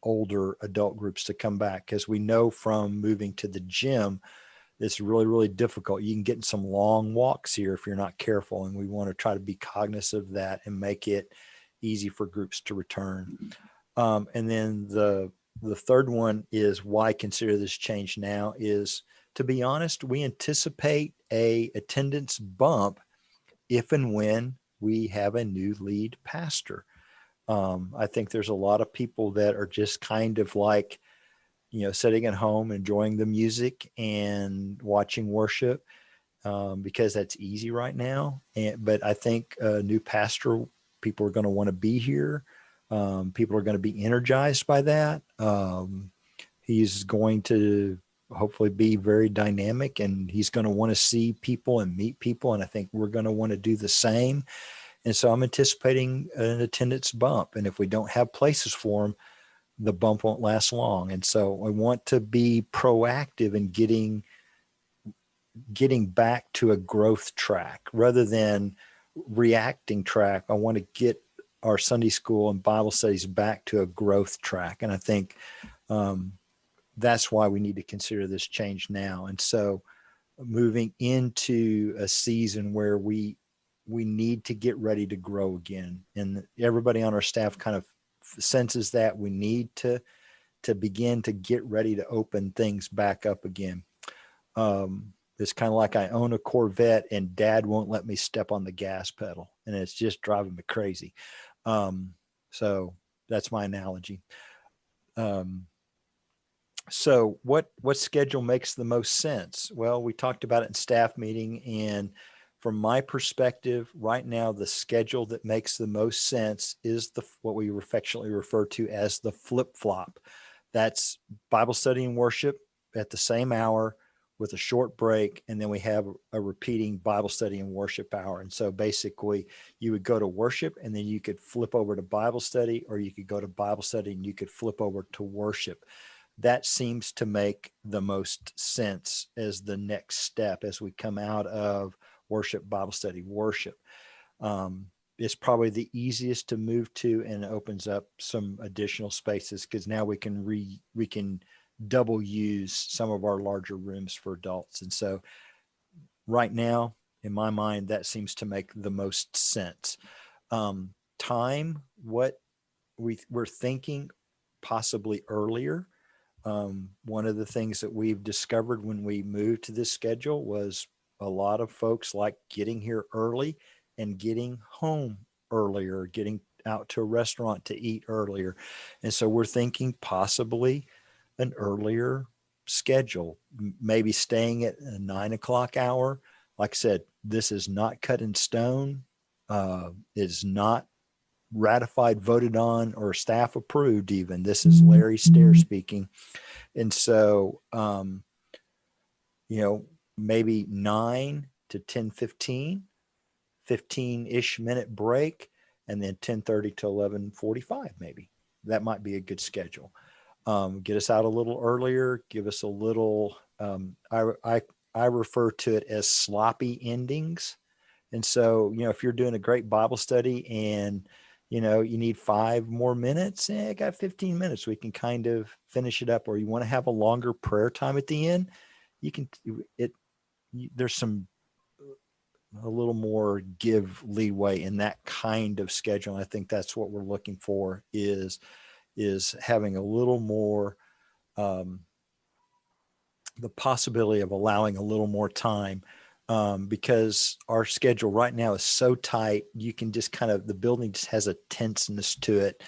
older adult groups to come back, because we know from moving to the gym, it's really, really difficult. You can get in some long walks here if you're not careful. And we want to try to be cognizant of that and make it easy for groups to return. And then the third one is, why consider this change now, is, to be honest, we anticipate a attendance bump if and when we have a new lead pastor. I think there's a lot of people that are just kind of like, sitting at home, enjoying the music and watching worship, because that's easy right now. But I think a new pastor, people are going to want to be here. People are going to be energized by that. He's going to hopefully be very dynamic, and he's going to want to see people and meet people. And I think we're going to want to do the same. And so I'm anticipating an attendance bump. And if we don't have places for them, the bump won't last long. And so I want to be proactive in getting back to a growth track rather than reacting track. I want to get our Sunday school and Bible studies back to a growth track. And I think that's why we need to consider this change now. And so moving into a season where we need to get ready to grow again. And everybody on our staff kind of senses that we need to begin to get ready to open things back up again. It's kind of like I own a Corvette and Dad won't let me step on the gas pedal, and it's just driving me crazy. So that's my analogy. So what schedule makes the most sense? Well, we talked about it in staff meeting, and from my perspective, right now, the schedule that makes the most sense is what we affectionately refer to as the flip-flop. That's Bible study and worship at the same hour with a short break, and then we have a repeating Bible study and worship hour. And so basically you would go to worship and then you could flip over to Bible study, or you could go to Bible study and you could flip over to worship. That seems to make the most sense as the next step as we come out of worship, Bible study, worship. It's probably the easiest to move to, and it opens up some additional spaces because now we can double use some of our larger rooms for adults. And so right now, in my mind, that seems to make the most sense. Time, what we're thinking possibly earlier. One of the things that we've discovered when we moved to this schedule was a lot of folks like getting here early and getting home earlier, getting out to a restaurant to eat earlier. And so we're thinking possibly an earlier schedule, maybe staying at a 9 o'clock hour. Like I said, this is not cut in stone. Is not ratified, voted on, or staff approved even. This is Larry Stair speaking. And so, maybe 9 to 10:15, 15-ish minute break, and then 10:30 to 11:45, maybe. That might be a good schedule. Get us out a little earlier, give us a little, I refer to it as sloppy endings. And so, if you're doing a great Bible study and, you need 5 more minutes, I got 15 minutes. We can kind of finish it up. Or you want to have a longer prayer time at the end, there's a little more give leeway in that kind of schedule. And I think that's what we're looking for is having a little more, the possibility of allowing a little more time, because our schedule right now is so tight. You can just the building just has a tenseness to it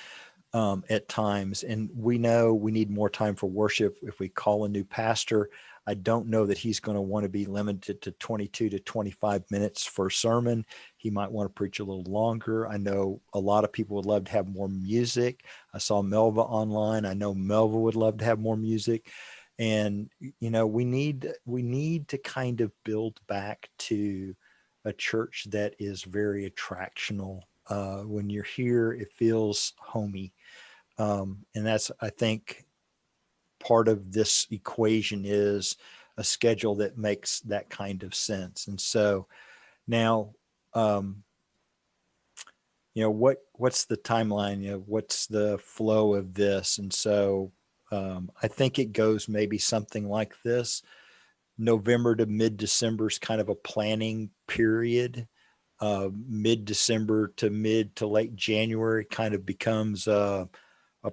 at times. And we know we need more time for worship. If we call a new pastor, I don't know that he's going to want to be limited to 22 to 25 minutes for a sermon. He might want to preach a little longer. I know a lot of people would love to have more music. I saw Melva online. I know Melva would love to have more music. And, we need to kind of build back to a church that is very attractional. When you're here, it feels homey. And that's, I think, part of this equation is a schedule that makes that kind of sense. And so now, what's the timeline? What's the flow of this? And so I think it goes maybe something like this. November to mid-December is kind of a planning period. Mid-December to mid to late January kind of becomes a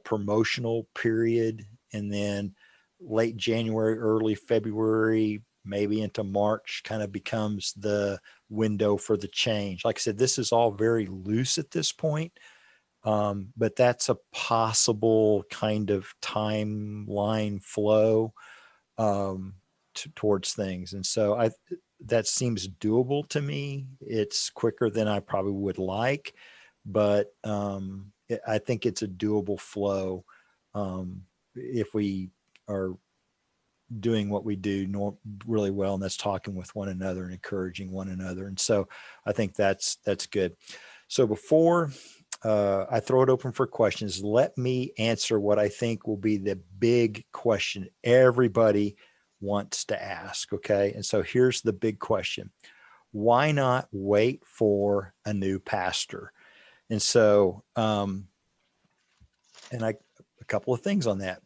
promotional period. And then late January, early February, maybe into March kind of becomes the window for the change. Like I said, this is all very loose at this point. But that's a possible kind of timeline flow towards things. And so that seems doable to me. It's quicker than I probably would like, but I think it's a doable flow if we are doing what we do really well, and that's talking with one another and encouraging one another. And so I think that's good. So before I throw it open for questions, let me answer what I think will be the big question everybody wants to ask. Okay. And so here's the big question. Why not wait for a new pastor? And so, a couple of things on that.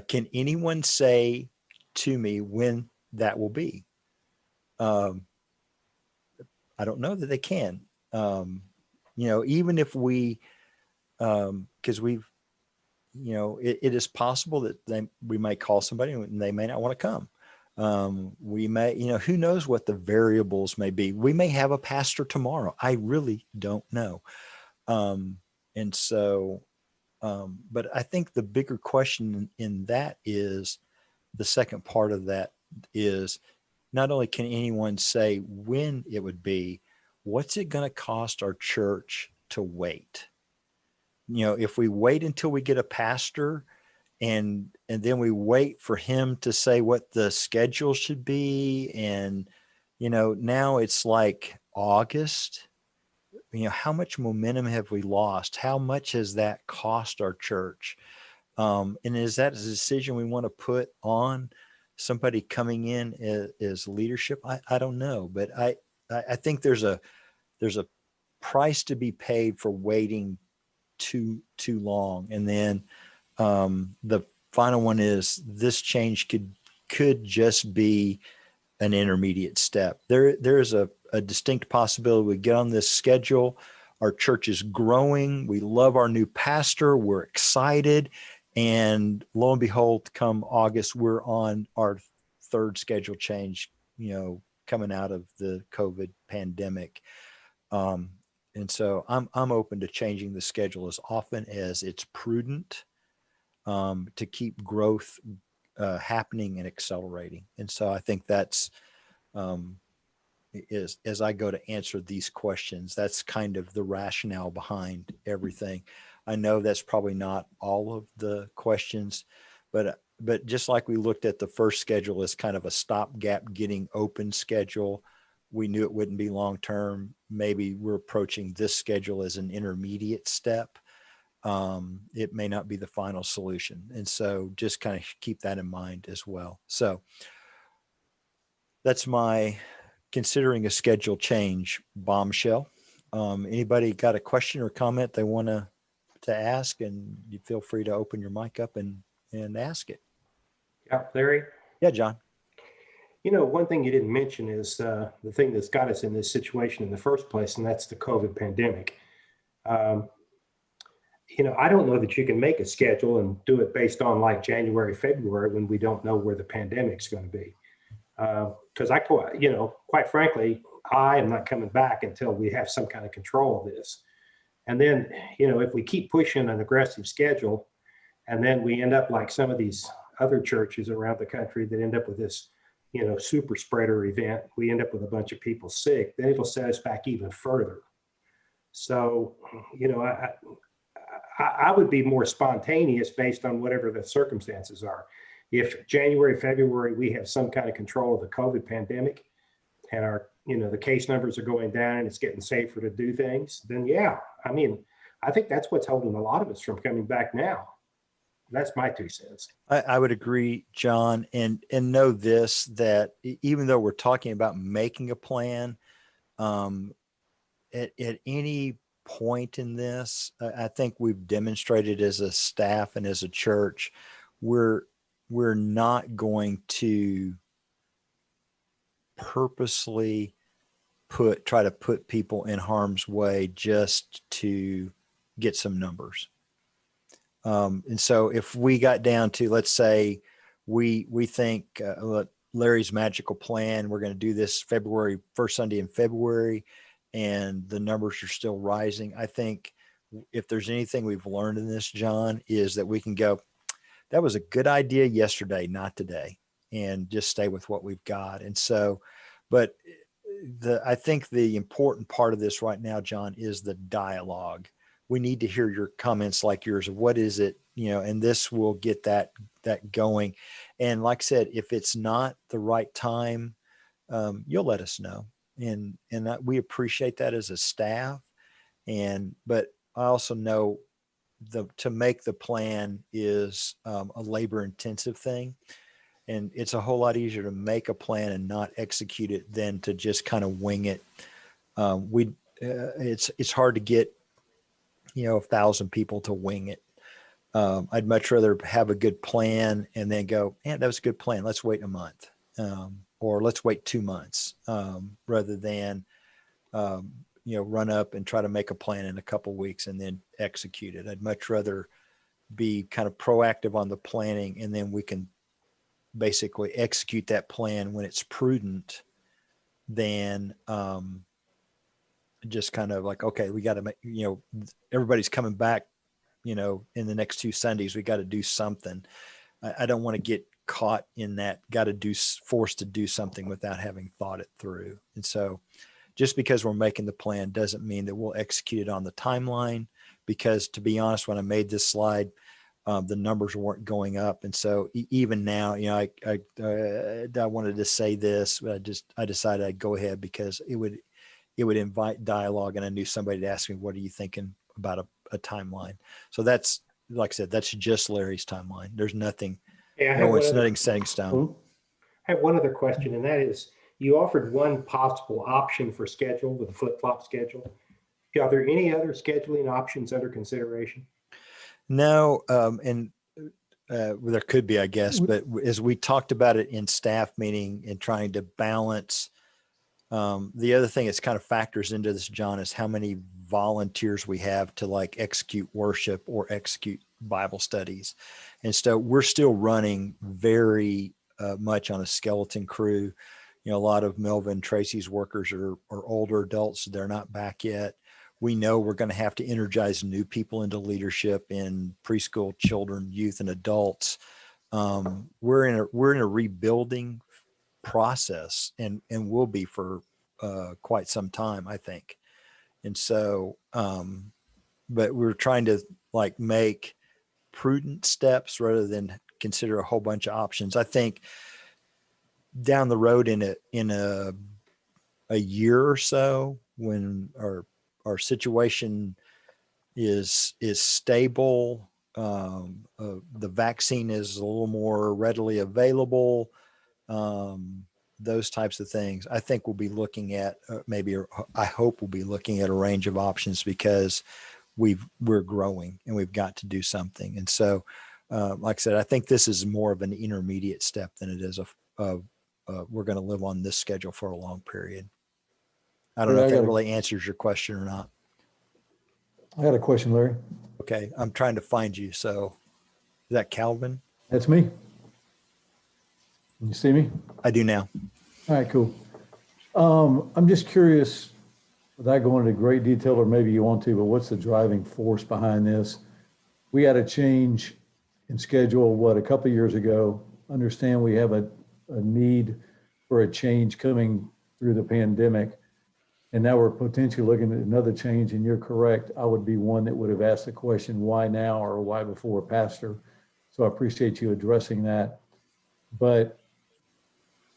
Can anyone say to me when that will be? I don't know that they can. Even if we, because it is possible that we might call somebody and they may not want to come. We may, who knows what the variables may be. We may have a pastor tomorrow. I really don't know. And so, but I think the bigger question in that is the second part of that is not only can anyone say when it would be, what's it going to cost our church to wait? If we wait until we get a pastor and then we wait for him to say what the schedule should be. And, now it's like August, how much momentum have we lost? How much has that cost our church? And is that a decision we want to put on somebody coming in as leadership? I don't know, but I think there's a price to be paid for waiting too long. And then the final one is this change could just be an intermediate step. There's a distinct possibility we get on this schedule. Our church is growing. We love our new pastor. We're excited. And lo and behold, come August, we're on our third schedule change, coming out of the COVID pandemic. And so I'm open to changing the schedule as often as it's prudent to keep growth happening and accelerating. And so I think that's as I go to answer these questions, that's kind of the rationale behind everything. I know that's probably not all of the questions, but just like we looked at the first schedule as kind of a stopgap getting open schedule, we knew it wouldn't be long term. Maybe we're approaching this schedule as an intermediate step. It may not be the final solution. And so just kind of keep that in mind as well. So that's my considering a schedule change bombshell. Anybody got a question or comment they want to ask, and you feel free to open your mic up and ask it. Yeah, Larry. Yeah, John. One thing you didn't mention is the thing that's got us in this situation in the first place, and that's the COVID pandemic. I don't know that you can make a schedule and do it based on like January, February, when we don't know where the pandemic's going to be. Because quite frankly, I am not coming back until we have some kind of control of this. And then, if we keep pushing an aggressive schedule, and then we end up like some of these other churches around the country that end up with this, super spreader event, we end up with a bunch of people sick, then it'll set us back even further. So, I would be more spontaneous based on whatever the circumstances are. If January, February, we have some kind of control of the COVID pandemic and our, the case numbers are going down and it's getting safer to do things, then yeah, I think that's what's holding a lot of us from coming back now. That's my 2 cents. I would agree, John, and know this, that even though we're talking about making a plan, at any point in this, I think we've demonstrated as a staff and as a church, we're not going to purposely try to put people in harm's way just to get some numbers. And so if we got down to, let's say we think Larry's magical plan, we're going to do this first Sunday in February, and the numbers are still rising. I think if there's anything we've learned in this, John, is that we can go, that was a good idea yesterday, not today, and just stay with what we've got. And so, but I think the important part of this right now, John, is the dialogue we need to hear your comments like yours. What is it, and this will get that going. And like I said, if it's not the right time, you'll let us know. And we appreciate that as a staff. But I also know to make the plan is a labor intensive thing. And it's a whole lot easier to make a plan and not execute it than to just kind of wing it. It's hard to get, 1,000 people to wing it. I'd much rather have a good plan and then go, that was a good plan. Let's wait a month, or let's wait 2 months, rather than, run up and try to make a plan in a couple of weeks and then execute it. I'd much rather be kind of proactive on the planning, and then we can basically execute that plan when it's prudent than, just kind of like, okay, we got to make, everybody's coming back, in the next 2 Sundays, we got to do something. I don't want to get caught in that, forced to do something without having thought it through. And so just because we're making the plan doesn't mean that we'll execute it on the timeline, because to be honest, when I made this slide, the numbers weren't going up. And so even now, I wanted to say this, but I decided I'd go ahead because it would invite dialogue. And I knew somebody to ask me, what are you thinking about a timeline? So that's, like I said, that's just Larry's timeline. There's nothing, it's nothing setting stone. I have one other question, and that is, you offered one possible option for schedule with a flip-flop schedule. Are there any other scheduling options under consideration? No, well, there could be, I guess, but as we talked about it in staff meeting and trying to balance, the other thing that's kind of factors into this, John, is how many volunteers we have to like execute worship or execute Bible studies. And so we're still running very much on a skeleton crew. A lot of Melvin Tracy's workers are older adults. They're not back yet. We know we're going to have to energize new people into leadership in preschool, children, youth, and adults. We're in a rebuilding process, and will be for quite some time, I think. And so, but we're trying to like make prudent steps rather than consider a whole bunch of options. I think down the road in a year or so, when our situation is stable, the vaccine is a little more readily available, those types of things, I think we'll be looking at I hope we'll be looking at a range of options, because we're growing and we've got to do something. And so, like I said, I think this is more of an intermediate step than it is we're going to live on this schedule for a long period. I don't know if that really answers your question or not. I got a question, Larry. Okay. I'm trying to find you. So is that Calvin? That's me. Can you see me? I do now. All right, cool. I'm just curious, without going into great detail, or maybe you want to, but what's the driving force behind this? We had a change in schedule, a couple of years ago. Understand we have a need for a change coming through the pandemic. And now we're potentially looking at another change, and you're correct. I would be one that would have asked the question, why now or why before, Pastor? So I appreciate you addressing that. But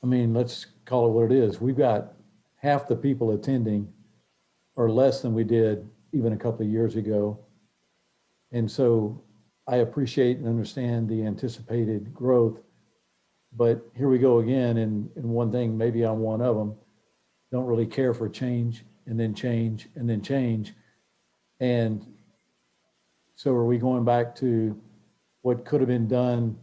I mean, let's call it what it is. We've got half the people attending or less than we did even a couple of years ago. And so I appreciate and understand the anticipated growth, but here we go again. And one thing, maybe I'm one of them, don't really care for change and then change and then change. And so are we going back to what could have been done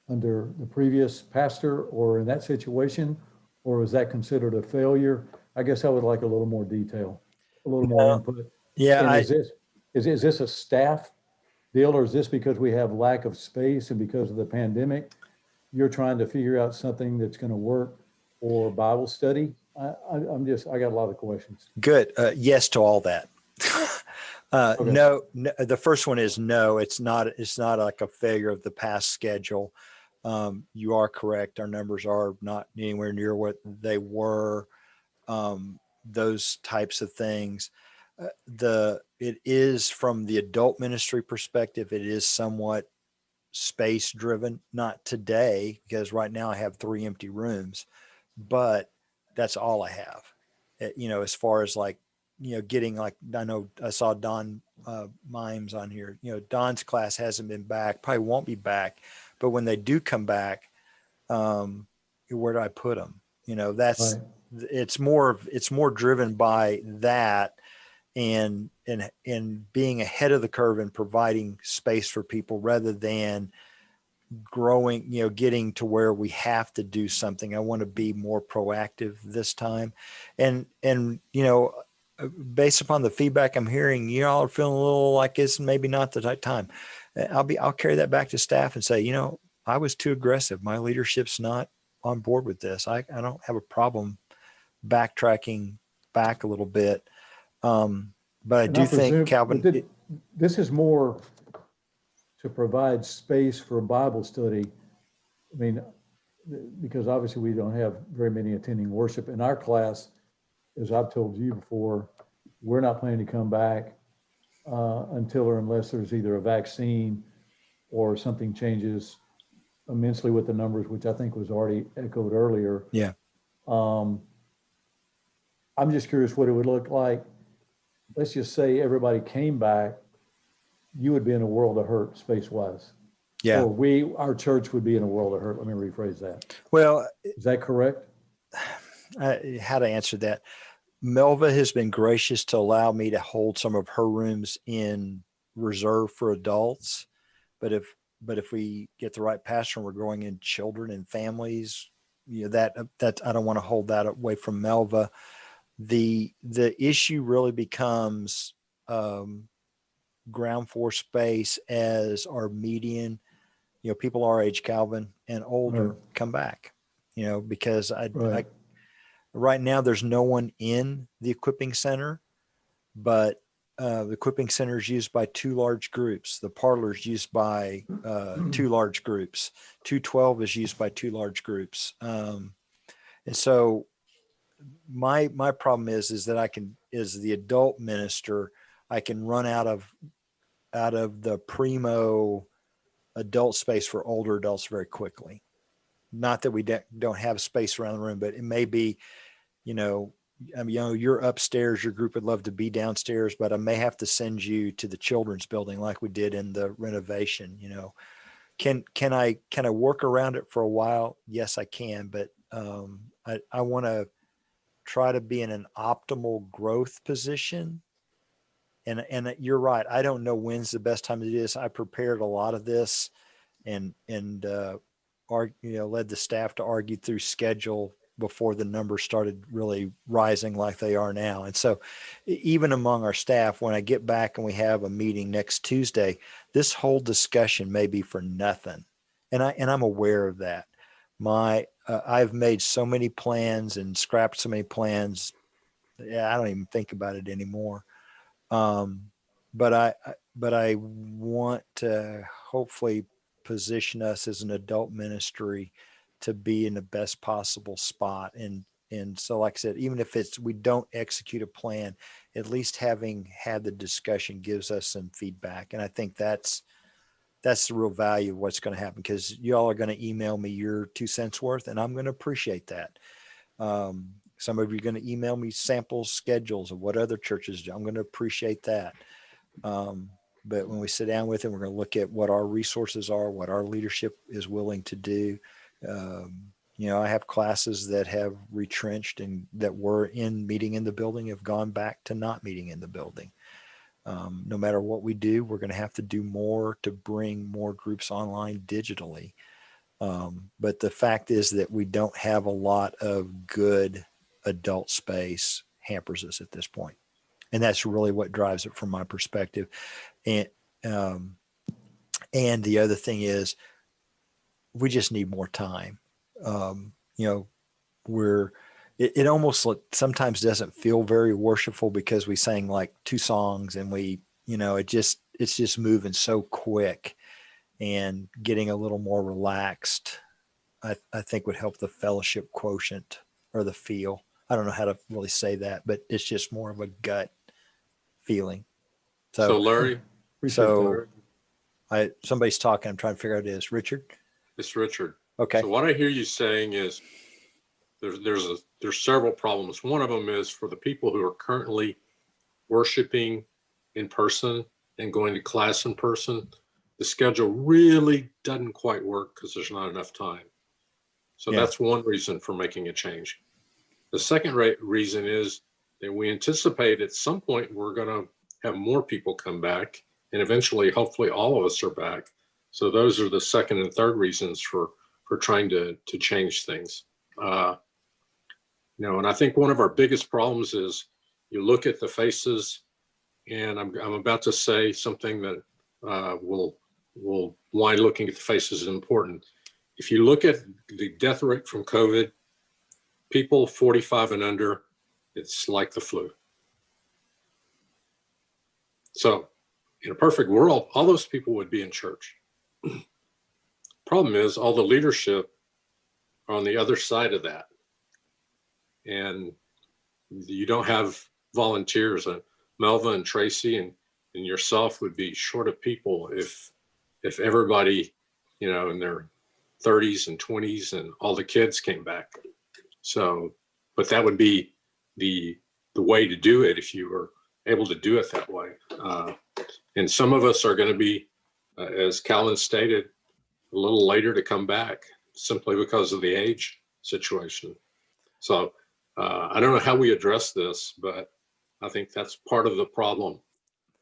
under the previous pastor or in that situation, or was that considered a failure? I guess I would like a little more detail, a little more input. Yeah. And is this a staff deal, or is this because we have lack of space and because of the pandemic, you're trying to figure out something that's going to work for Bible study? I got a lot of questions. Good. Yes to all that. Okay. No, the first one is no, it's not like a failure of the past schedule. You are correct. Our numbers are not anywhere near what they were. Those types of things. It is from the adult ministry perspective, it is somewhat space driven, not today, because right now I have 3 empty rooms, but that's all I have. As far as like, getting like, I know I saw Don Mimes on here, Don's class hasn't been back, probably won't be back, but when they do come back, where do I put them? Right. It's more driven by that, and being ahead of the curve and providing space for people rather than growing, getting to where we have to do something. I want to be more proactive this time. And based upon the feedback I'm hearing, y'all are feeling a little like it's maybe not the right time. I'll carry that back to staff and say, I was too aggressive. My leadership's not on board with this. I don't have a problem backtracking back a little bit. But I And do presume think, Calvin, that this is more to provide space for Bible study. I mean, because obviously we don't have very many attending worship in our class. As I've told you before, we're not planning to come back until or unless there's either a vaccine or something changes immensely with the numbers, which I think was already echoed earlier. yeah. I'm just curious what it would look like. Let's just say everybody came back, you would be in a world of hurt space-wise. Yeah. Or our church would be in a world of hurt. Let me rephrase that. Well, Is that correct? how to answer that. Melva has been gracious to allow me to hold some of her rooms in reserve for adults. But if we get the right pastor and we're going in children and families, that I don't want to hold that away from Melva. The issue really becomes ground floor space as our median, people our age, Calvin, and older Right. come back, because Right. right now there's no one in the equipping center, but the equipping center is used by 2 large groups. The parlor is used by 2 large groups. 212 is used by 2 large groups. And so my problem is that as the adult minister, I can run out of the primo adult space for older adults very quickly. Not that we don't have space around the room, but it may be, you're upstairs, your group would love to be downstairs, but I may have to send you to the children's building like we did in the renovation. Can I work around it for a while? Yes, I can, but I want to try to be in an optimal growth position. And you're right. I don't know when's the best time to do this. I prepared a lot of this and led the staff to argue through schedule before the numbers started really rising like they are now. And so even among our staff, when I get back and we have a meeting next Tuesday, this whole discussion may be for nothing. And I'm aware of that. I've made so many plans and scrapped so many plans. Yeah, I don't even think about it anymore. But I want to hopefully position us as an adult ministry to be in the best possible spot. And so, like I said, even if we don't execute a plan, at least having had the discussion gives us some feedback. And I think that's the real value of what's going to happen, because y'all are going to email me your 2 cents worth, and I'm going to appreciate that. Some of you are going to email me sample schedules of what other churches do. I'm going to appreciate that. But when we sit down with them, we're going to look at what our resources are, what our leadership is willing to do. I have classes that have retrenched and that were meeting in the building have gone back to not meeting in the building. No matter what we do, we're going to have to do more to bring more groups online digitally. But the fact is that we don't have a lot of good adult space hampers us at this point. And that's really what drives it from my perspective. And the other thing is we just need more time. It almost sometimes doesn't feel very worshipful because we sang like 2 songs and it's just moving so quick, and getting a little more relaxed, I think would help the fellowship quotient or the feel. I don't know how to really say that, but it's just more of a gut feeling. So Larry, Appreciate So that. somebody's talking. I'm trying to figure out who it is. Richard? it's Richard. Okay. So what I hear you saying is there's several problems. One of them is for the people who are currently worshiping in person and going to class in person, the schedule really doesn't quite work because there's not enough time. So Yeah. that's one reason for making a change. The second reason is that we anticipate at some point we're going to have more people come back, and eventually, hopefully, all of us are back. So those are the second and third reasons for trying to change things. And I think one of our biggest problems is you look at the faces, and I'm about to say something that will why looking at the faces is important. If you look at the death rate from COVID, people 45 and under, it's like the flu. So in a perfect world, all those people would be in church. Problem is all the leadership are on the other side of that. And you don't have volunteers. Melva and Tracy and yourself would be short of people if everybody, in their 30s and 20s and all the kids came back. So, but that would be the way to do it if you were able to do it that way. And some of us are going to be, as Calvin stated, a little later to come back simply because of the age situation. So I don't know how we address this, but I think that's part of the problem.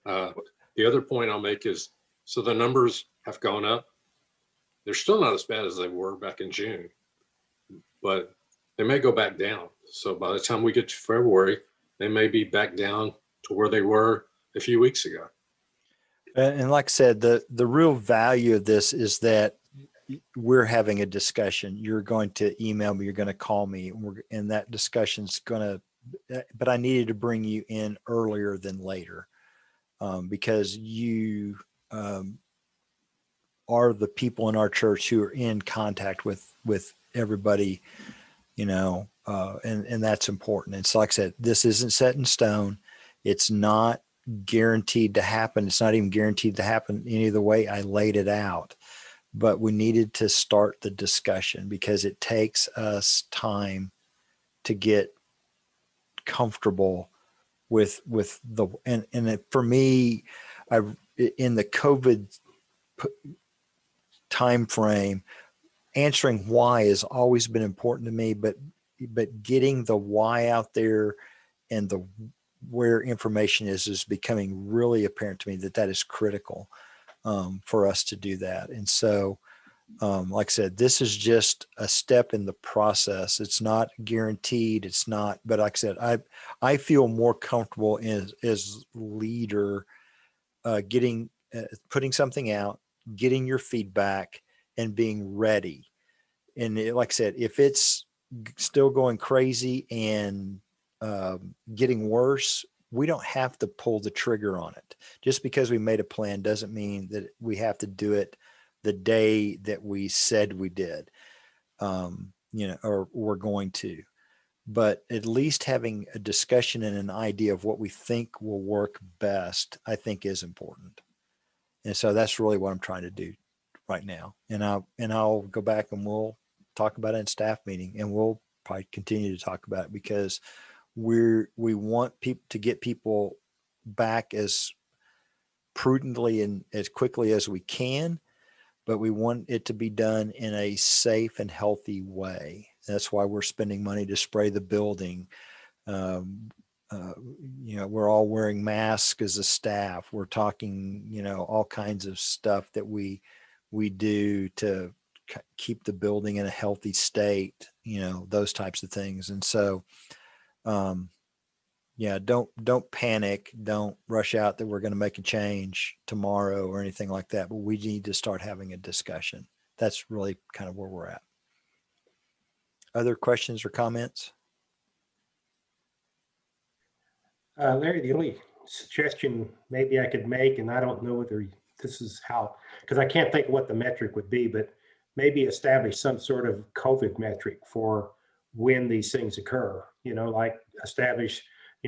The other point I'll make is, so the numbers have gone up. They're still not as bad as they were back in June, but they may go back down. So by the time we get to February, they may be back down to where they were a few weeks ago. And like I said, the real value of this is that we're having a discussion. You're going to email me, you're going to call me, and that discussion's going to, but I needed to bring you in earlier than later because you are the people in our church who are in contact with everybody, and that's important. It's like I said, this isn't set in stone. It's not guaranteed to happen. It's not even guaranteed to happen any of the way I laid it out, but we needed to start the discussion because it takes us time to get comfortable with the, and for me, in the COVID time frame, answering why has always been important to me, but getting the why out there and the where information is becoming really apparent to me that is critical for us to do that. And so, like I said, this is just a step in the process. It's not guaranteed. It's not, but like I said, I feel more comfortable as leader putting something out, getting your feedback, and being ready. And like I said, if it's still going crazy and getting worse, we don't have to pull the trigger on it. Just because we made a plan doesn't mean that we have to do it the day that we said we did, or we're going to. But at least having a discussion and an idea of what we think will work best, I think is important. And so that's really what I'm trying to do right now. And I'll go back and we'll talk about it in staff meeting, and we'll probably continue to talk about it because we want people to get people back as prudently and as quickly as we can, but we want it to be done in a safe and healthy way. That's why we're spending money to spray the building. We're all wearing masks as a staff. We're talking, all kinds of stuff that we do to keep the building in a healthy state, those types of things. And so, don't panic. Don't rush out that we're going to make a change tomorrow or anything like that. But we need to start having a discussion. That's really kind of where we're at. Other questions or comments? Larry, the only suggestion maybe I could make, and I don't know whether this is how, because I can't think of what the metric would be, but maybe establish some sort of COVID metric for when these things occur, like establish,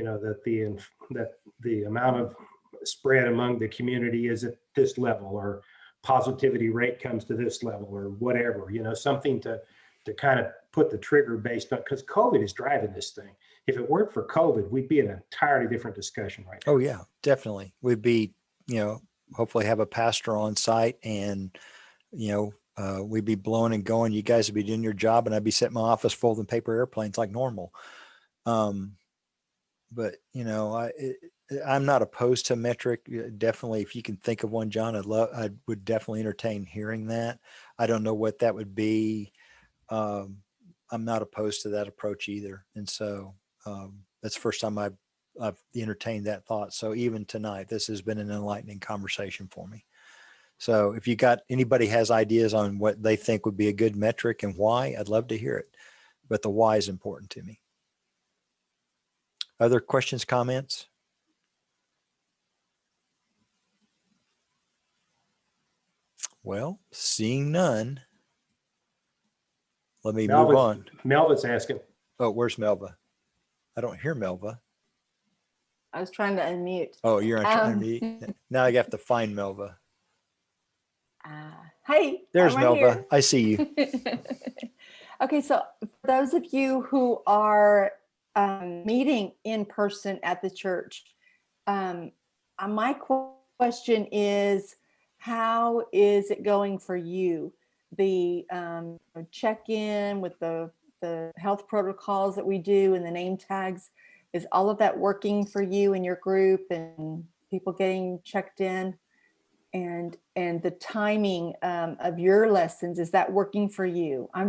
that the amount of spread among the community is at this level, or positivity rate comes to this level, or whatever, something to kind of put the trigger based on, because COVID is driving this thing. If it weren't for COVID, we'd be in an entirely different discussion right now. Oh yeah, definitely. We'd be, hopefully have a pastor on site, and, we'd be blowing and going. You guys would be doing your job, and I'd be sitting in my office folding paper airplanes like normal. But I'm not opposed to metric. Definitely, if you can think of one, John, I would definitely entertain hearing that. I don't know what that would be. I'm not opposed to that approach either. And so that's the first time I've entertained that thought. So even tonight, this has been an enlightening conversation for me. So if anybody has ideas on what they think would be a good metric and why, I'd love to hear it. But the why is important to me. Other questions, comments? Well, seeing none, let me move on. Melva's asking. Oh, where's Melva? I don't hear Melva. I was trying to unmute. Oh, you're on unmute. Now I have to find Melva. Hey, there's I'm right Melva. here. I see you. Okay, so for those of you who are meeting in person at the church, my question is, how is it going for you? The check-in with the health protocols that we do and the name tags, is all of that working for you and your group and people getting checked in? And the timing of your lessons, is that working for you? I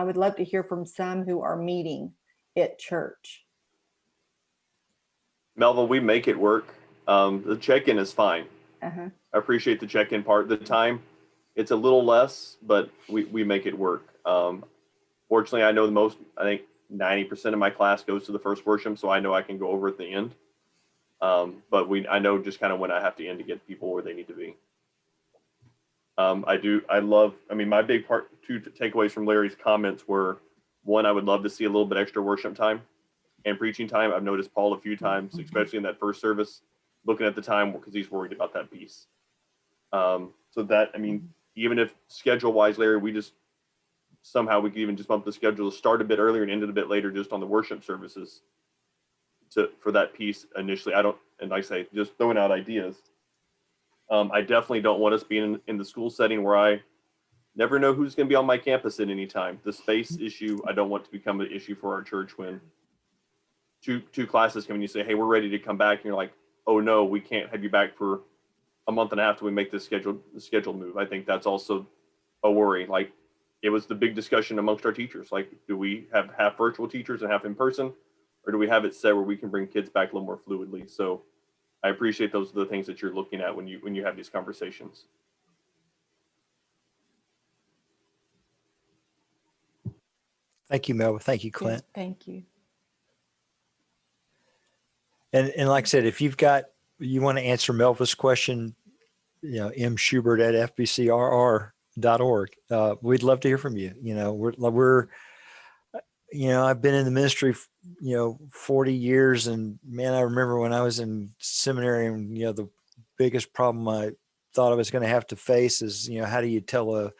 would love to hear from some who are meeting at church. Melvin, we make it work. The check-in is fine. Uh-huh. I appreciate the check-in part. The time, it's a little less, but we make it work. Fortunately, I know I think 90% of my class goes to the first worship, so I know I can go over at the end. But I know just kind of when I have to end to get people where they need to be. My big two takeaways from Larry's comments were, one, I would love to see a little bit extra worship time and preaching time. I've noticed Paul a few times, especially in that first service, looking at the time because he's worried about that piece. Even if schedule-wise, Larry, we could even just bump the schedule to start a bit earlier and end it a bit later just on the worship services for that piece initially. Like I say, just throwing out ideas. I definitely don't want us being in the school setting where I never know who's going to be on my campus at any time. The space issue, I don't want to become an issue for our church when two classes come and you say, hey, we're ready to come back. And you're like, oh no, we can't have you back for a month and a half till we make the scheduled move. I think that's also a worry. Like, it was the big discussion amongst our teachers. Like, do we have half virtual teachers and half in person, or do we have it set where we can bring kids back a little more fluidly? So I appreciate those are the things that you're looking at when you have these conversations. Thank you, Melva. Thank you, Clint. Yes, thank you. And like I said, if you want to answer Melva's question, mschubert@fbcrr.org. We'd love to hear from you. I've been in the ministry, 40 years, and man, I remember when I was in seminary, and the biggest problem I thought I was going to have to face is, how do you tell a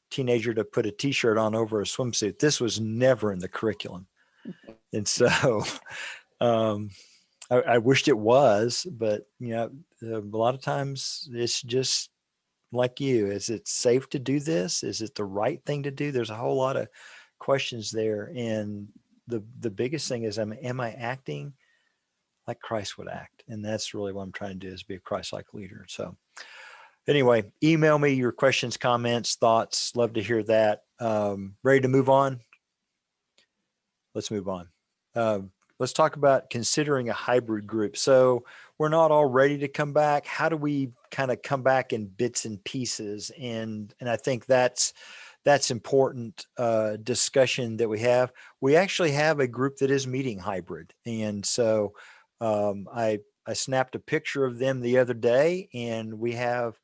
teenager to put a t-shirt on over a swimsuit? This was never in the curriculum. And so I wished it was, but a lot of times it's just like you. Is it safe to do this? Is it the right thing to do? There's a whole lot of questions there. And the biggest thing is, am I acting like Christ would act? And that's really what I'm trying to do, is be a Christ-like leader. So anyway, email me your questions, comments, thoughts. Love to hear that. Ready to move on? Let's move on. Let's talk about considering a hybrid group. So we're not all ready to come back. How do we kind of come back in bits and pieces? And I think that's important discussion that we have. We actually have a group that is meeting hybrid. And so I snapped a picture of them the other day, and we have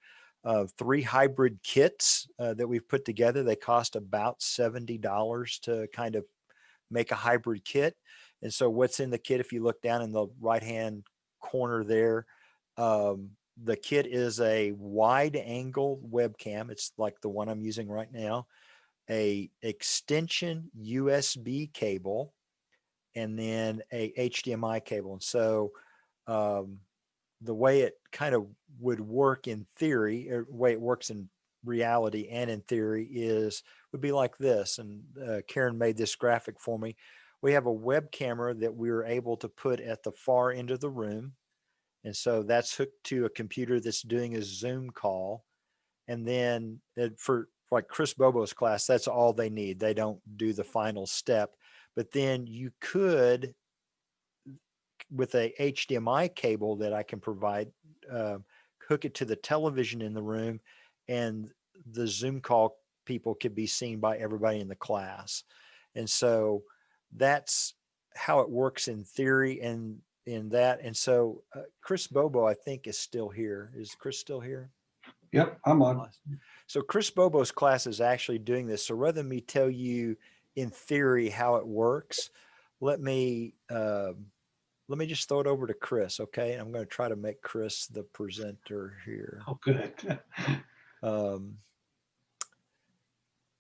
3 hybrid kits that we've put together. They cost about $70 to kind of make a hybrid kit. And so what's in the kit, if you look down in the right-hand corner there, the kit is a wide angle webcam. It's like the one I'm using right now, a extension USB cable, and then a HDMI cable. And so the way it kind of would work in theory, or the way it works in reality and in theory, would be like this. And Karen made this graphic for me. We have a web camera that we were able to put at the far end of the room. And so that's hooked to a computer that's doing a Zoom call. And then for like Chris Bobo's class, that's all they need. They don't do the final step. But then you could, with a HDMI cable that I can provide, hook it to the television in the room, and the Zoom call people could be seen by everybody in the class. And so that's how it works in theory and in that. And so Chris Bobo, I think, is still here. Is Chris still here? Yep, I'm on. So Chris Bobo's class is actually doing this. So rather than me tell you in theory how it works, let me just throw it over to Chris. Okay. I'm going to try to make Chris the presenter here. Oh, good.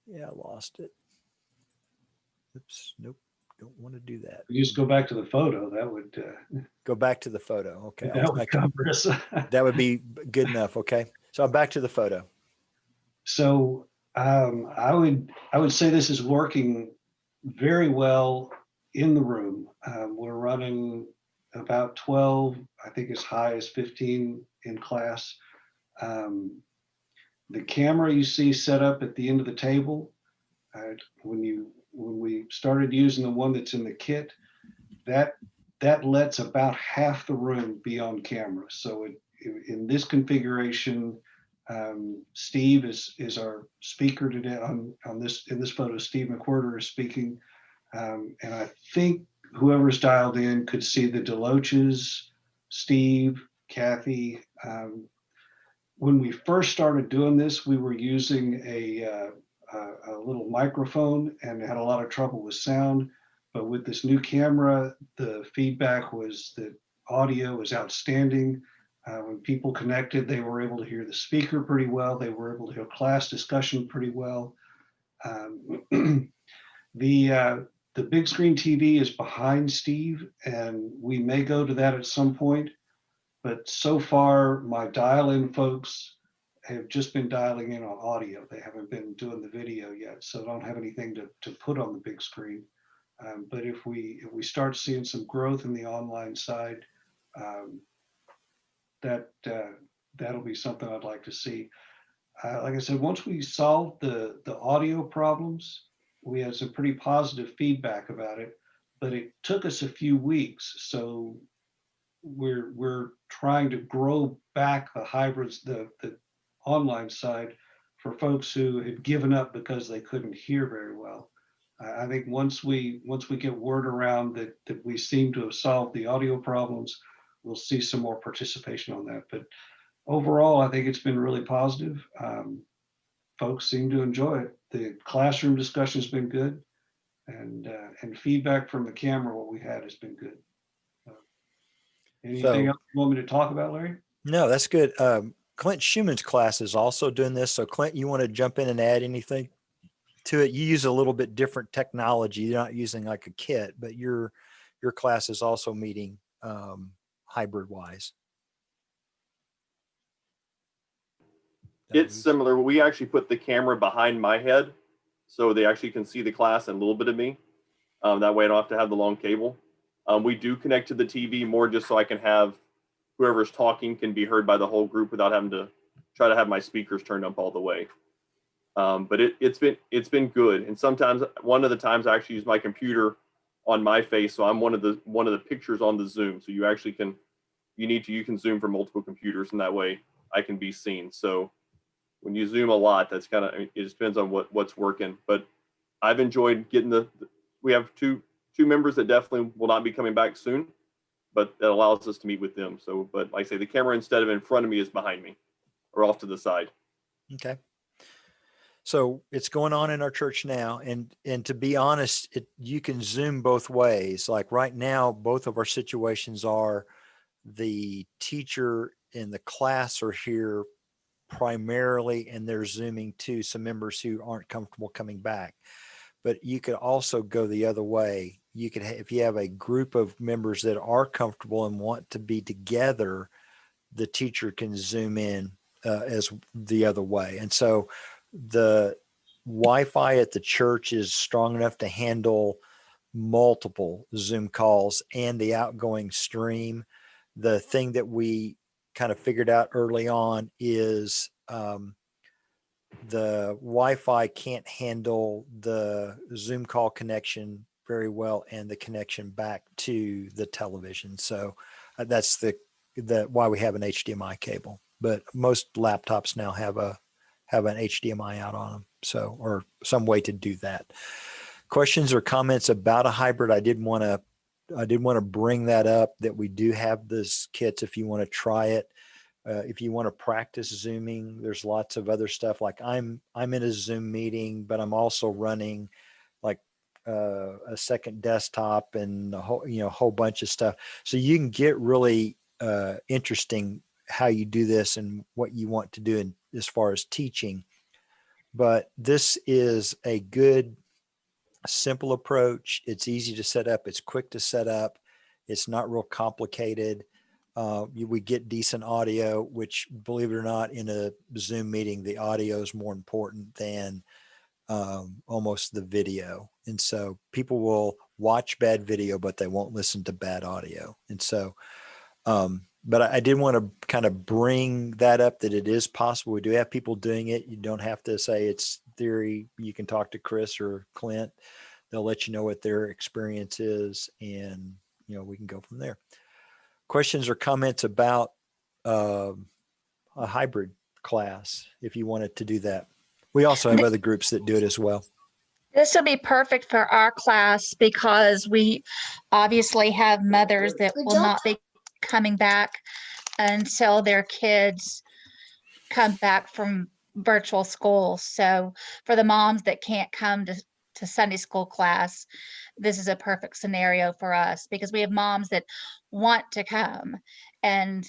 Yeah, I lost it. Oops. Nope. Don't want to do that. You just go back to the photo. That would Go back to the photo. Okay. that would cover us. That would be good enough. Okay. So I'm back to the photo. So I would say this is working very well in the room. We're running about 12, I think as high as 15 in class. The camera you see set up at the end of the table, when we started using the one that's in the kit, that lets about half the room be on camera. So in this configuration, Steve is our speaker today in this photo. Steve McWhorter is speaking, and I think whoever's dialed in could see the DeLoaches, Steve, Kathy. When we first started doing this, we were using a little microphone and had a lot of trouble with sound. But with this new camera, the feedback was that audio was outstanding. When people connected, they were able to hear the speaker pretty well. They were able to hear class discussion pretty well. The big screen TV is behind Steve, and we may go to that at some point. But so far, my dial-in folks have just been dialing in on audio. They haven't been doing the video yet, so I don't have anything to put on the big screen. But if we start seeing some growth in the online side, that'll be something I'd like to see. Like I said, once we solved the audio problems, we had some pretty positive feedback about it, but it took us a few weeks. So we're trying to grow back the hybrids, the online side, for folks who had given up because they couldn't hear very well. I think once we get word around that we seem to have solved the audio problems, we'll see some more participation on that. But overall, I think it's been really positive. Folks seem to enjoy it. The classroom discussion has been good, and feedback from the camera, what we had, has been good. Anything else you want me to talk about, Larry? No, that's good. Clint Schumann's class is also doing this. So Clint, you want to jump in and add anything to it? You use a little bit different technology. You're not using like a kit, but your class is also meeting hybrid wise. It's similar. We actually put the camera behind my head so they actually can see the class and a little bit of me. That way I don't have to have the long cable. We do connect to the TV more just so I can have whoever's talking can be heard by the whole group without having to try to have my speakers turned up all the way. But it's been good. And sometimes, one of the times, I actually use my computer on my face, so I'm one of the pictures on the Zoom. So you actually you can Zoom from multiple computers, and that way I can be seen. So when you Zoom a lot, that's kind of, it just depends on what's working. But I've enjoyed getting we have two members that definitely will not be coming back soon, but that allows us to meet with them. So, but like I say, the camera, instead of in front of me, is behind me or off to the side. Okay. So it's going on in our church now. And to be honest, you can Zoom both ways. Like right now, both of our situations are the teacher and the class are here primarily, and they're Zooming to some members who aren't comfortable coming back. But you could also go the other way. You could, if you have a group of members that are comfortable and want to be together, the teacher can Zoom in as the other way. And so the Wi-Fi at the church is strong enough to handle multiple Zoom calls and the outgoing stream. The thing that we kind of figured out early on is the Wi-Fi can't handle the Zoom call connection very well and the connection back to the television. So that's the why we have an HDMI cable. But most laptops now have an HDMI out on them, so or some way to do that. Questions or comments about a hybrid? I did want to bring that up, that we do have this kits if you want to try it. If you want to practice Zooming, there's lots of other stuff. Like I'm in a Zoom meeting, but I'm also running like a second desktop and a whole bunch of stuff. So you can get really interesting how you do this and what you want to do as far as teaching. But this is a good, simple approach. It's easy to set up. It's quick to set up. It's not real complicated. We get decent audio, which, believe it or not, in a Zoom meeting, the audio is more important than almost the video. And so people will watch bad video, but they won't listen to bad audio. And so, but I did want to kind of bring that up, that it is possible. We do have people doing it. You don't have to say it's theory. You can talk to Chris or Clint. They'll let you know what their experience is, and we can go from there. Questions or comments about a hybrid class, if you wanted to do that. We also have other groups that do it as well. This will be perfect for our class because we obviously have mothers that will not be coming back until their kids come back from virtual school. So for the moms that can't come to Sunday school class, this is a perfect scenario for us because we have moms that want to come and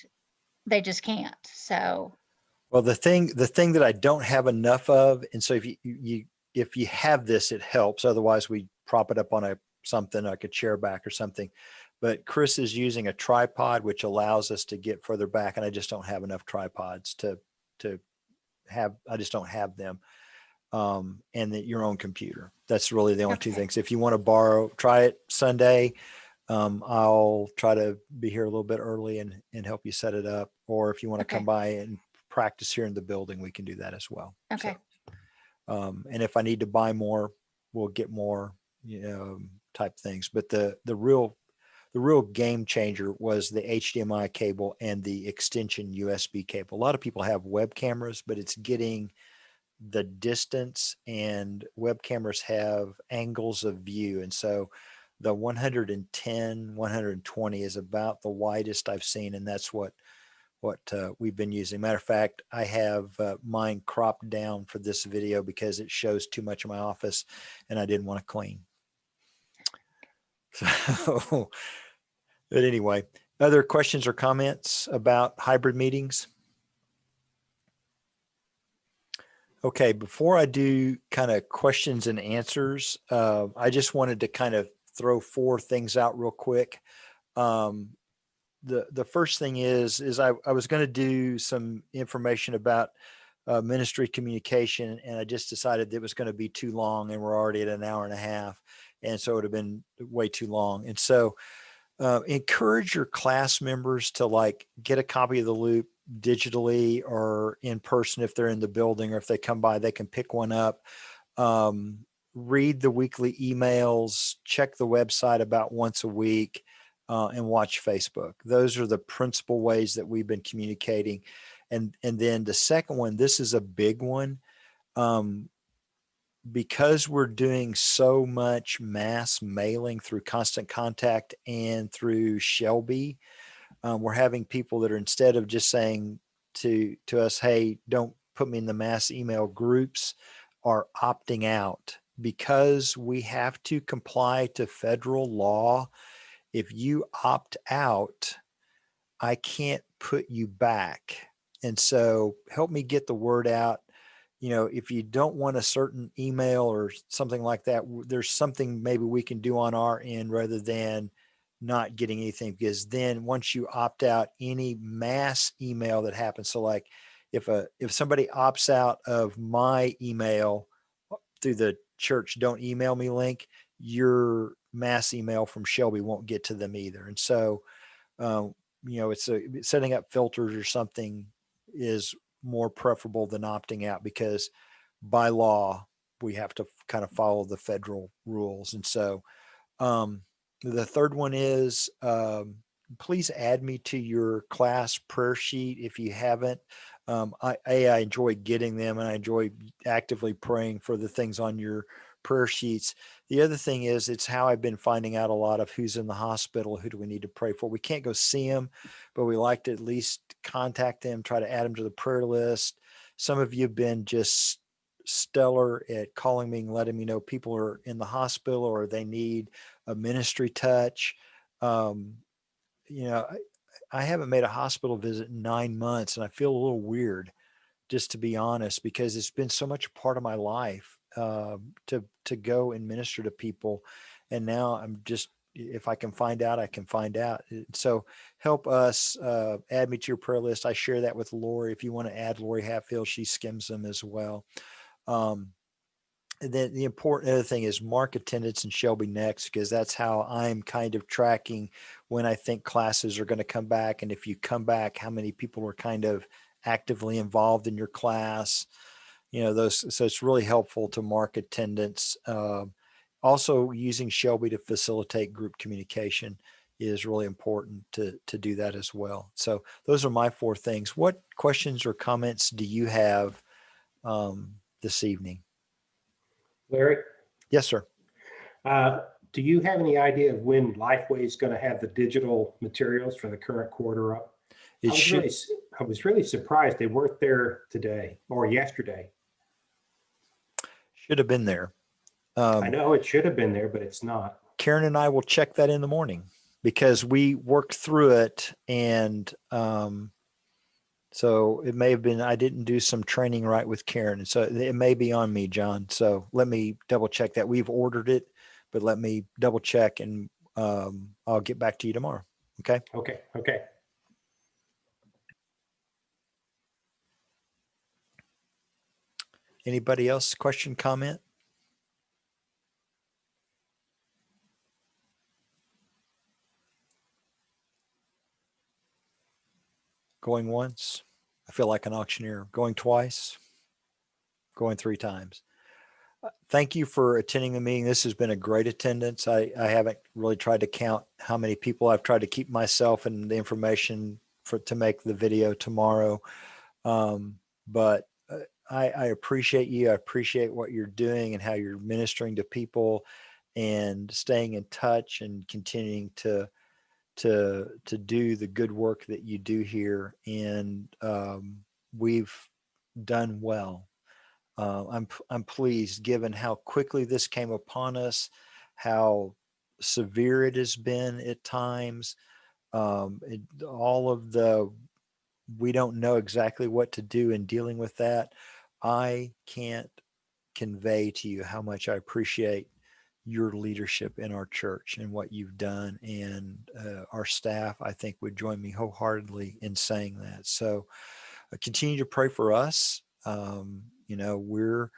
they just can't. So, well, the thing that I don't have enough of, and so if you have this, it helps. Otherwise, we prop it up on something like a chair back or something. But Chris is using a tripod, which allows us to get further back, and I just don't have enough tripods to have. I just don't have them. And your own computer. That's really the only two things. If you want to try it Sunday. I'll try to be here a little bit early and help you set it up. Or if you want to come by and practice here in the building, we can do that as well. Okay. So, and if I need to buy more, we'll get more, type things. But the real game changer was the HDMI cable and the extension USB cable. A lot of people have web cameras, but it's getting the distance, and web cameras have angles of view. And so the 110, 120 is about the widest I've seen. And that's what we've been using. Matter of fact, I have mine cropped down for this video because it shows too much of my office and I didn't want to clean. So, but anyway, other questions or comments about hybrid meetings? Okay, before I do kind of questions and answers, I just wanted to kind of throw 4 things out real quick. The first thing is I was going to do some information about ministry communication, and I just decided it was going to be too long, and we're already at an hour and a half, and so it would have been way too long. And so encourage your class members to get a copy of the loop digitally or in person if they're in the building, or if they come by, they can pick one up. Read the weekly emails, check the website about once a week, and watch Facebook. Those are the principal ways that we've been communicating. And then the second one, this is a big one. Because we're doing so much mass mailing through Constant Contact and through Shelby, we're having people that are, instead of just saying to us, hey, don't put me in the mass email groups, are opting out because we have to comply to federal law. If you opt out, I can't put you back. And so help me get the word out. You know, if you don't want a certain email or something like that, there's something maybe we can do on our end rather than not getting anything, because then once you opt out, any mass email that happens. So like if somebody opts out of my email through the church don't email me link, your mass email from Shelby won't get to them either. And so, you know, it's setting up filters or something is more preferable than opting out, because by law, we have to kind of follow the federal rules. And so, the third one is, please add me to your class prayer sheet if you haven't. I enjoy getting them, and I enjoy actively praying for the things on your prayer sheets. The other thing is, it's how I've been finding out a lot of who's in the hospital, who do we need to pray for. We can't go see them, but we like to at least contact them, try to add them to the prayer list. Some of you have been just stellar at calling me and letting me know people are in the hospital or they need a ministry touch. You know, I haven't made a hospital visit in 9 months, and I feel a little weird, just to be honest, because it's been so much a part of my life, to go and minister to people. And now I'm just, if I can find out, I can find out. So help us, add me to your prayer list. I share that with Lori. If you want to add Lori Hatfield, she skims them as well. And then the important other thing is mark attendance in Shelby Next, because that's how I'm kind of tracking when I think classes are going to come back. And if you come back, how many people are kind of actively involved in your class, you know, those. So it's really helpful to mark attendance. Also using Shelby to facilitate group communication is really important to do that as well. So those are my 4 things. What questions or comments do you have this evening? Larry, Yes, sir. do you have any idea of when Lifeway is going to have the digital materials for the current quarter up? It should. I was really surprised they weren't there today or yesterday. Should have been there. I know it should have been there, but it's not. Karen and I will check that in the morning, because we worked through it, and so it may have been I didn't do some training right with Karen, and so it may be on me, John. So let me double check that. We've ordered it, but let me double check, and I'll get back to you tomorrow. Okay. Okay. Anybody else? Question, comment? Going once. I feel like an auctioneer. Going twice. Going 3 times. Thank you for attending the meeting. This has been a great attendance. I haven't really tried to count how many people. I've tried to keep myself and the information to make the video tomorrow. But I appreciate you. I appreciate what you're doing and how you're ministering to people and staying in touch and continuing to do the good work that you do here. And we've done well. I'm pleased, given how quickly this came upon us, how severe it has been at times. All of the, we don't know exactly what to do in dealing with that. I can't convey to you how much I appreciate your leadership in our church and what you've done. And our staff, I think, would join me wholeheartedly in saying that. So continue to pray for us. You know, we're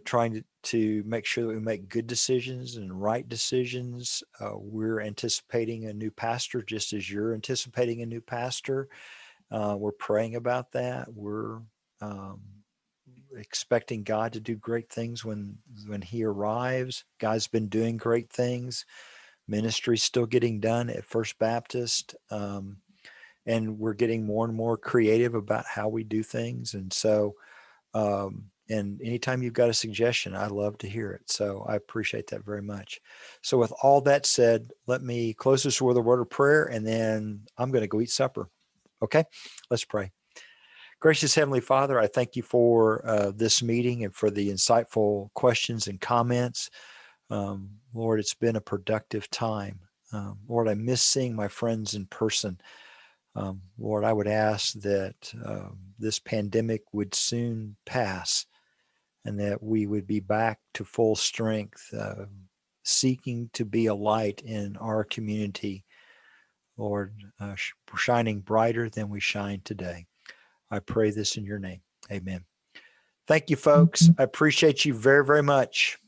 trying to make sure that we make good decisions and right decisions. We're anticipating a new pastor, just as you're anticipating a new pastor. We're praying about that. We're expecting God to do great things when he arrives. God's been doing great things. Ministry's still getting done at First Baptist. And we're getting more and more creative about how we do things. And so, and anytime you've got a suggestion, I love to hear it. So I appreciate that very much. So with all that said, let me close this with a word of prayer, and then I'm going to go eat supper. Okay, let's pray. Gracious Heavenly Father, I thank you for this meeting and for the insightful questions and comments. Lord, it's been a productive time. Lord, I miss seeing my friends in person. Lord, I would ask that this pandemic would soon pass and that we would be back to full strength, seeking to be a light in our community, Lord, shining brighter than we shine today. I pray this in your name. Amen. Thank you, folks. I appreciate you very, very much.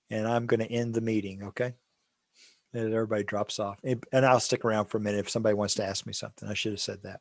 And I'm going to end the meeting, okay? And everybody drops off. And I'll stick around for a minute if somebody wants to ask me something. I should have said that.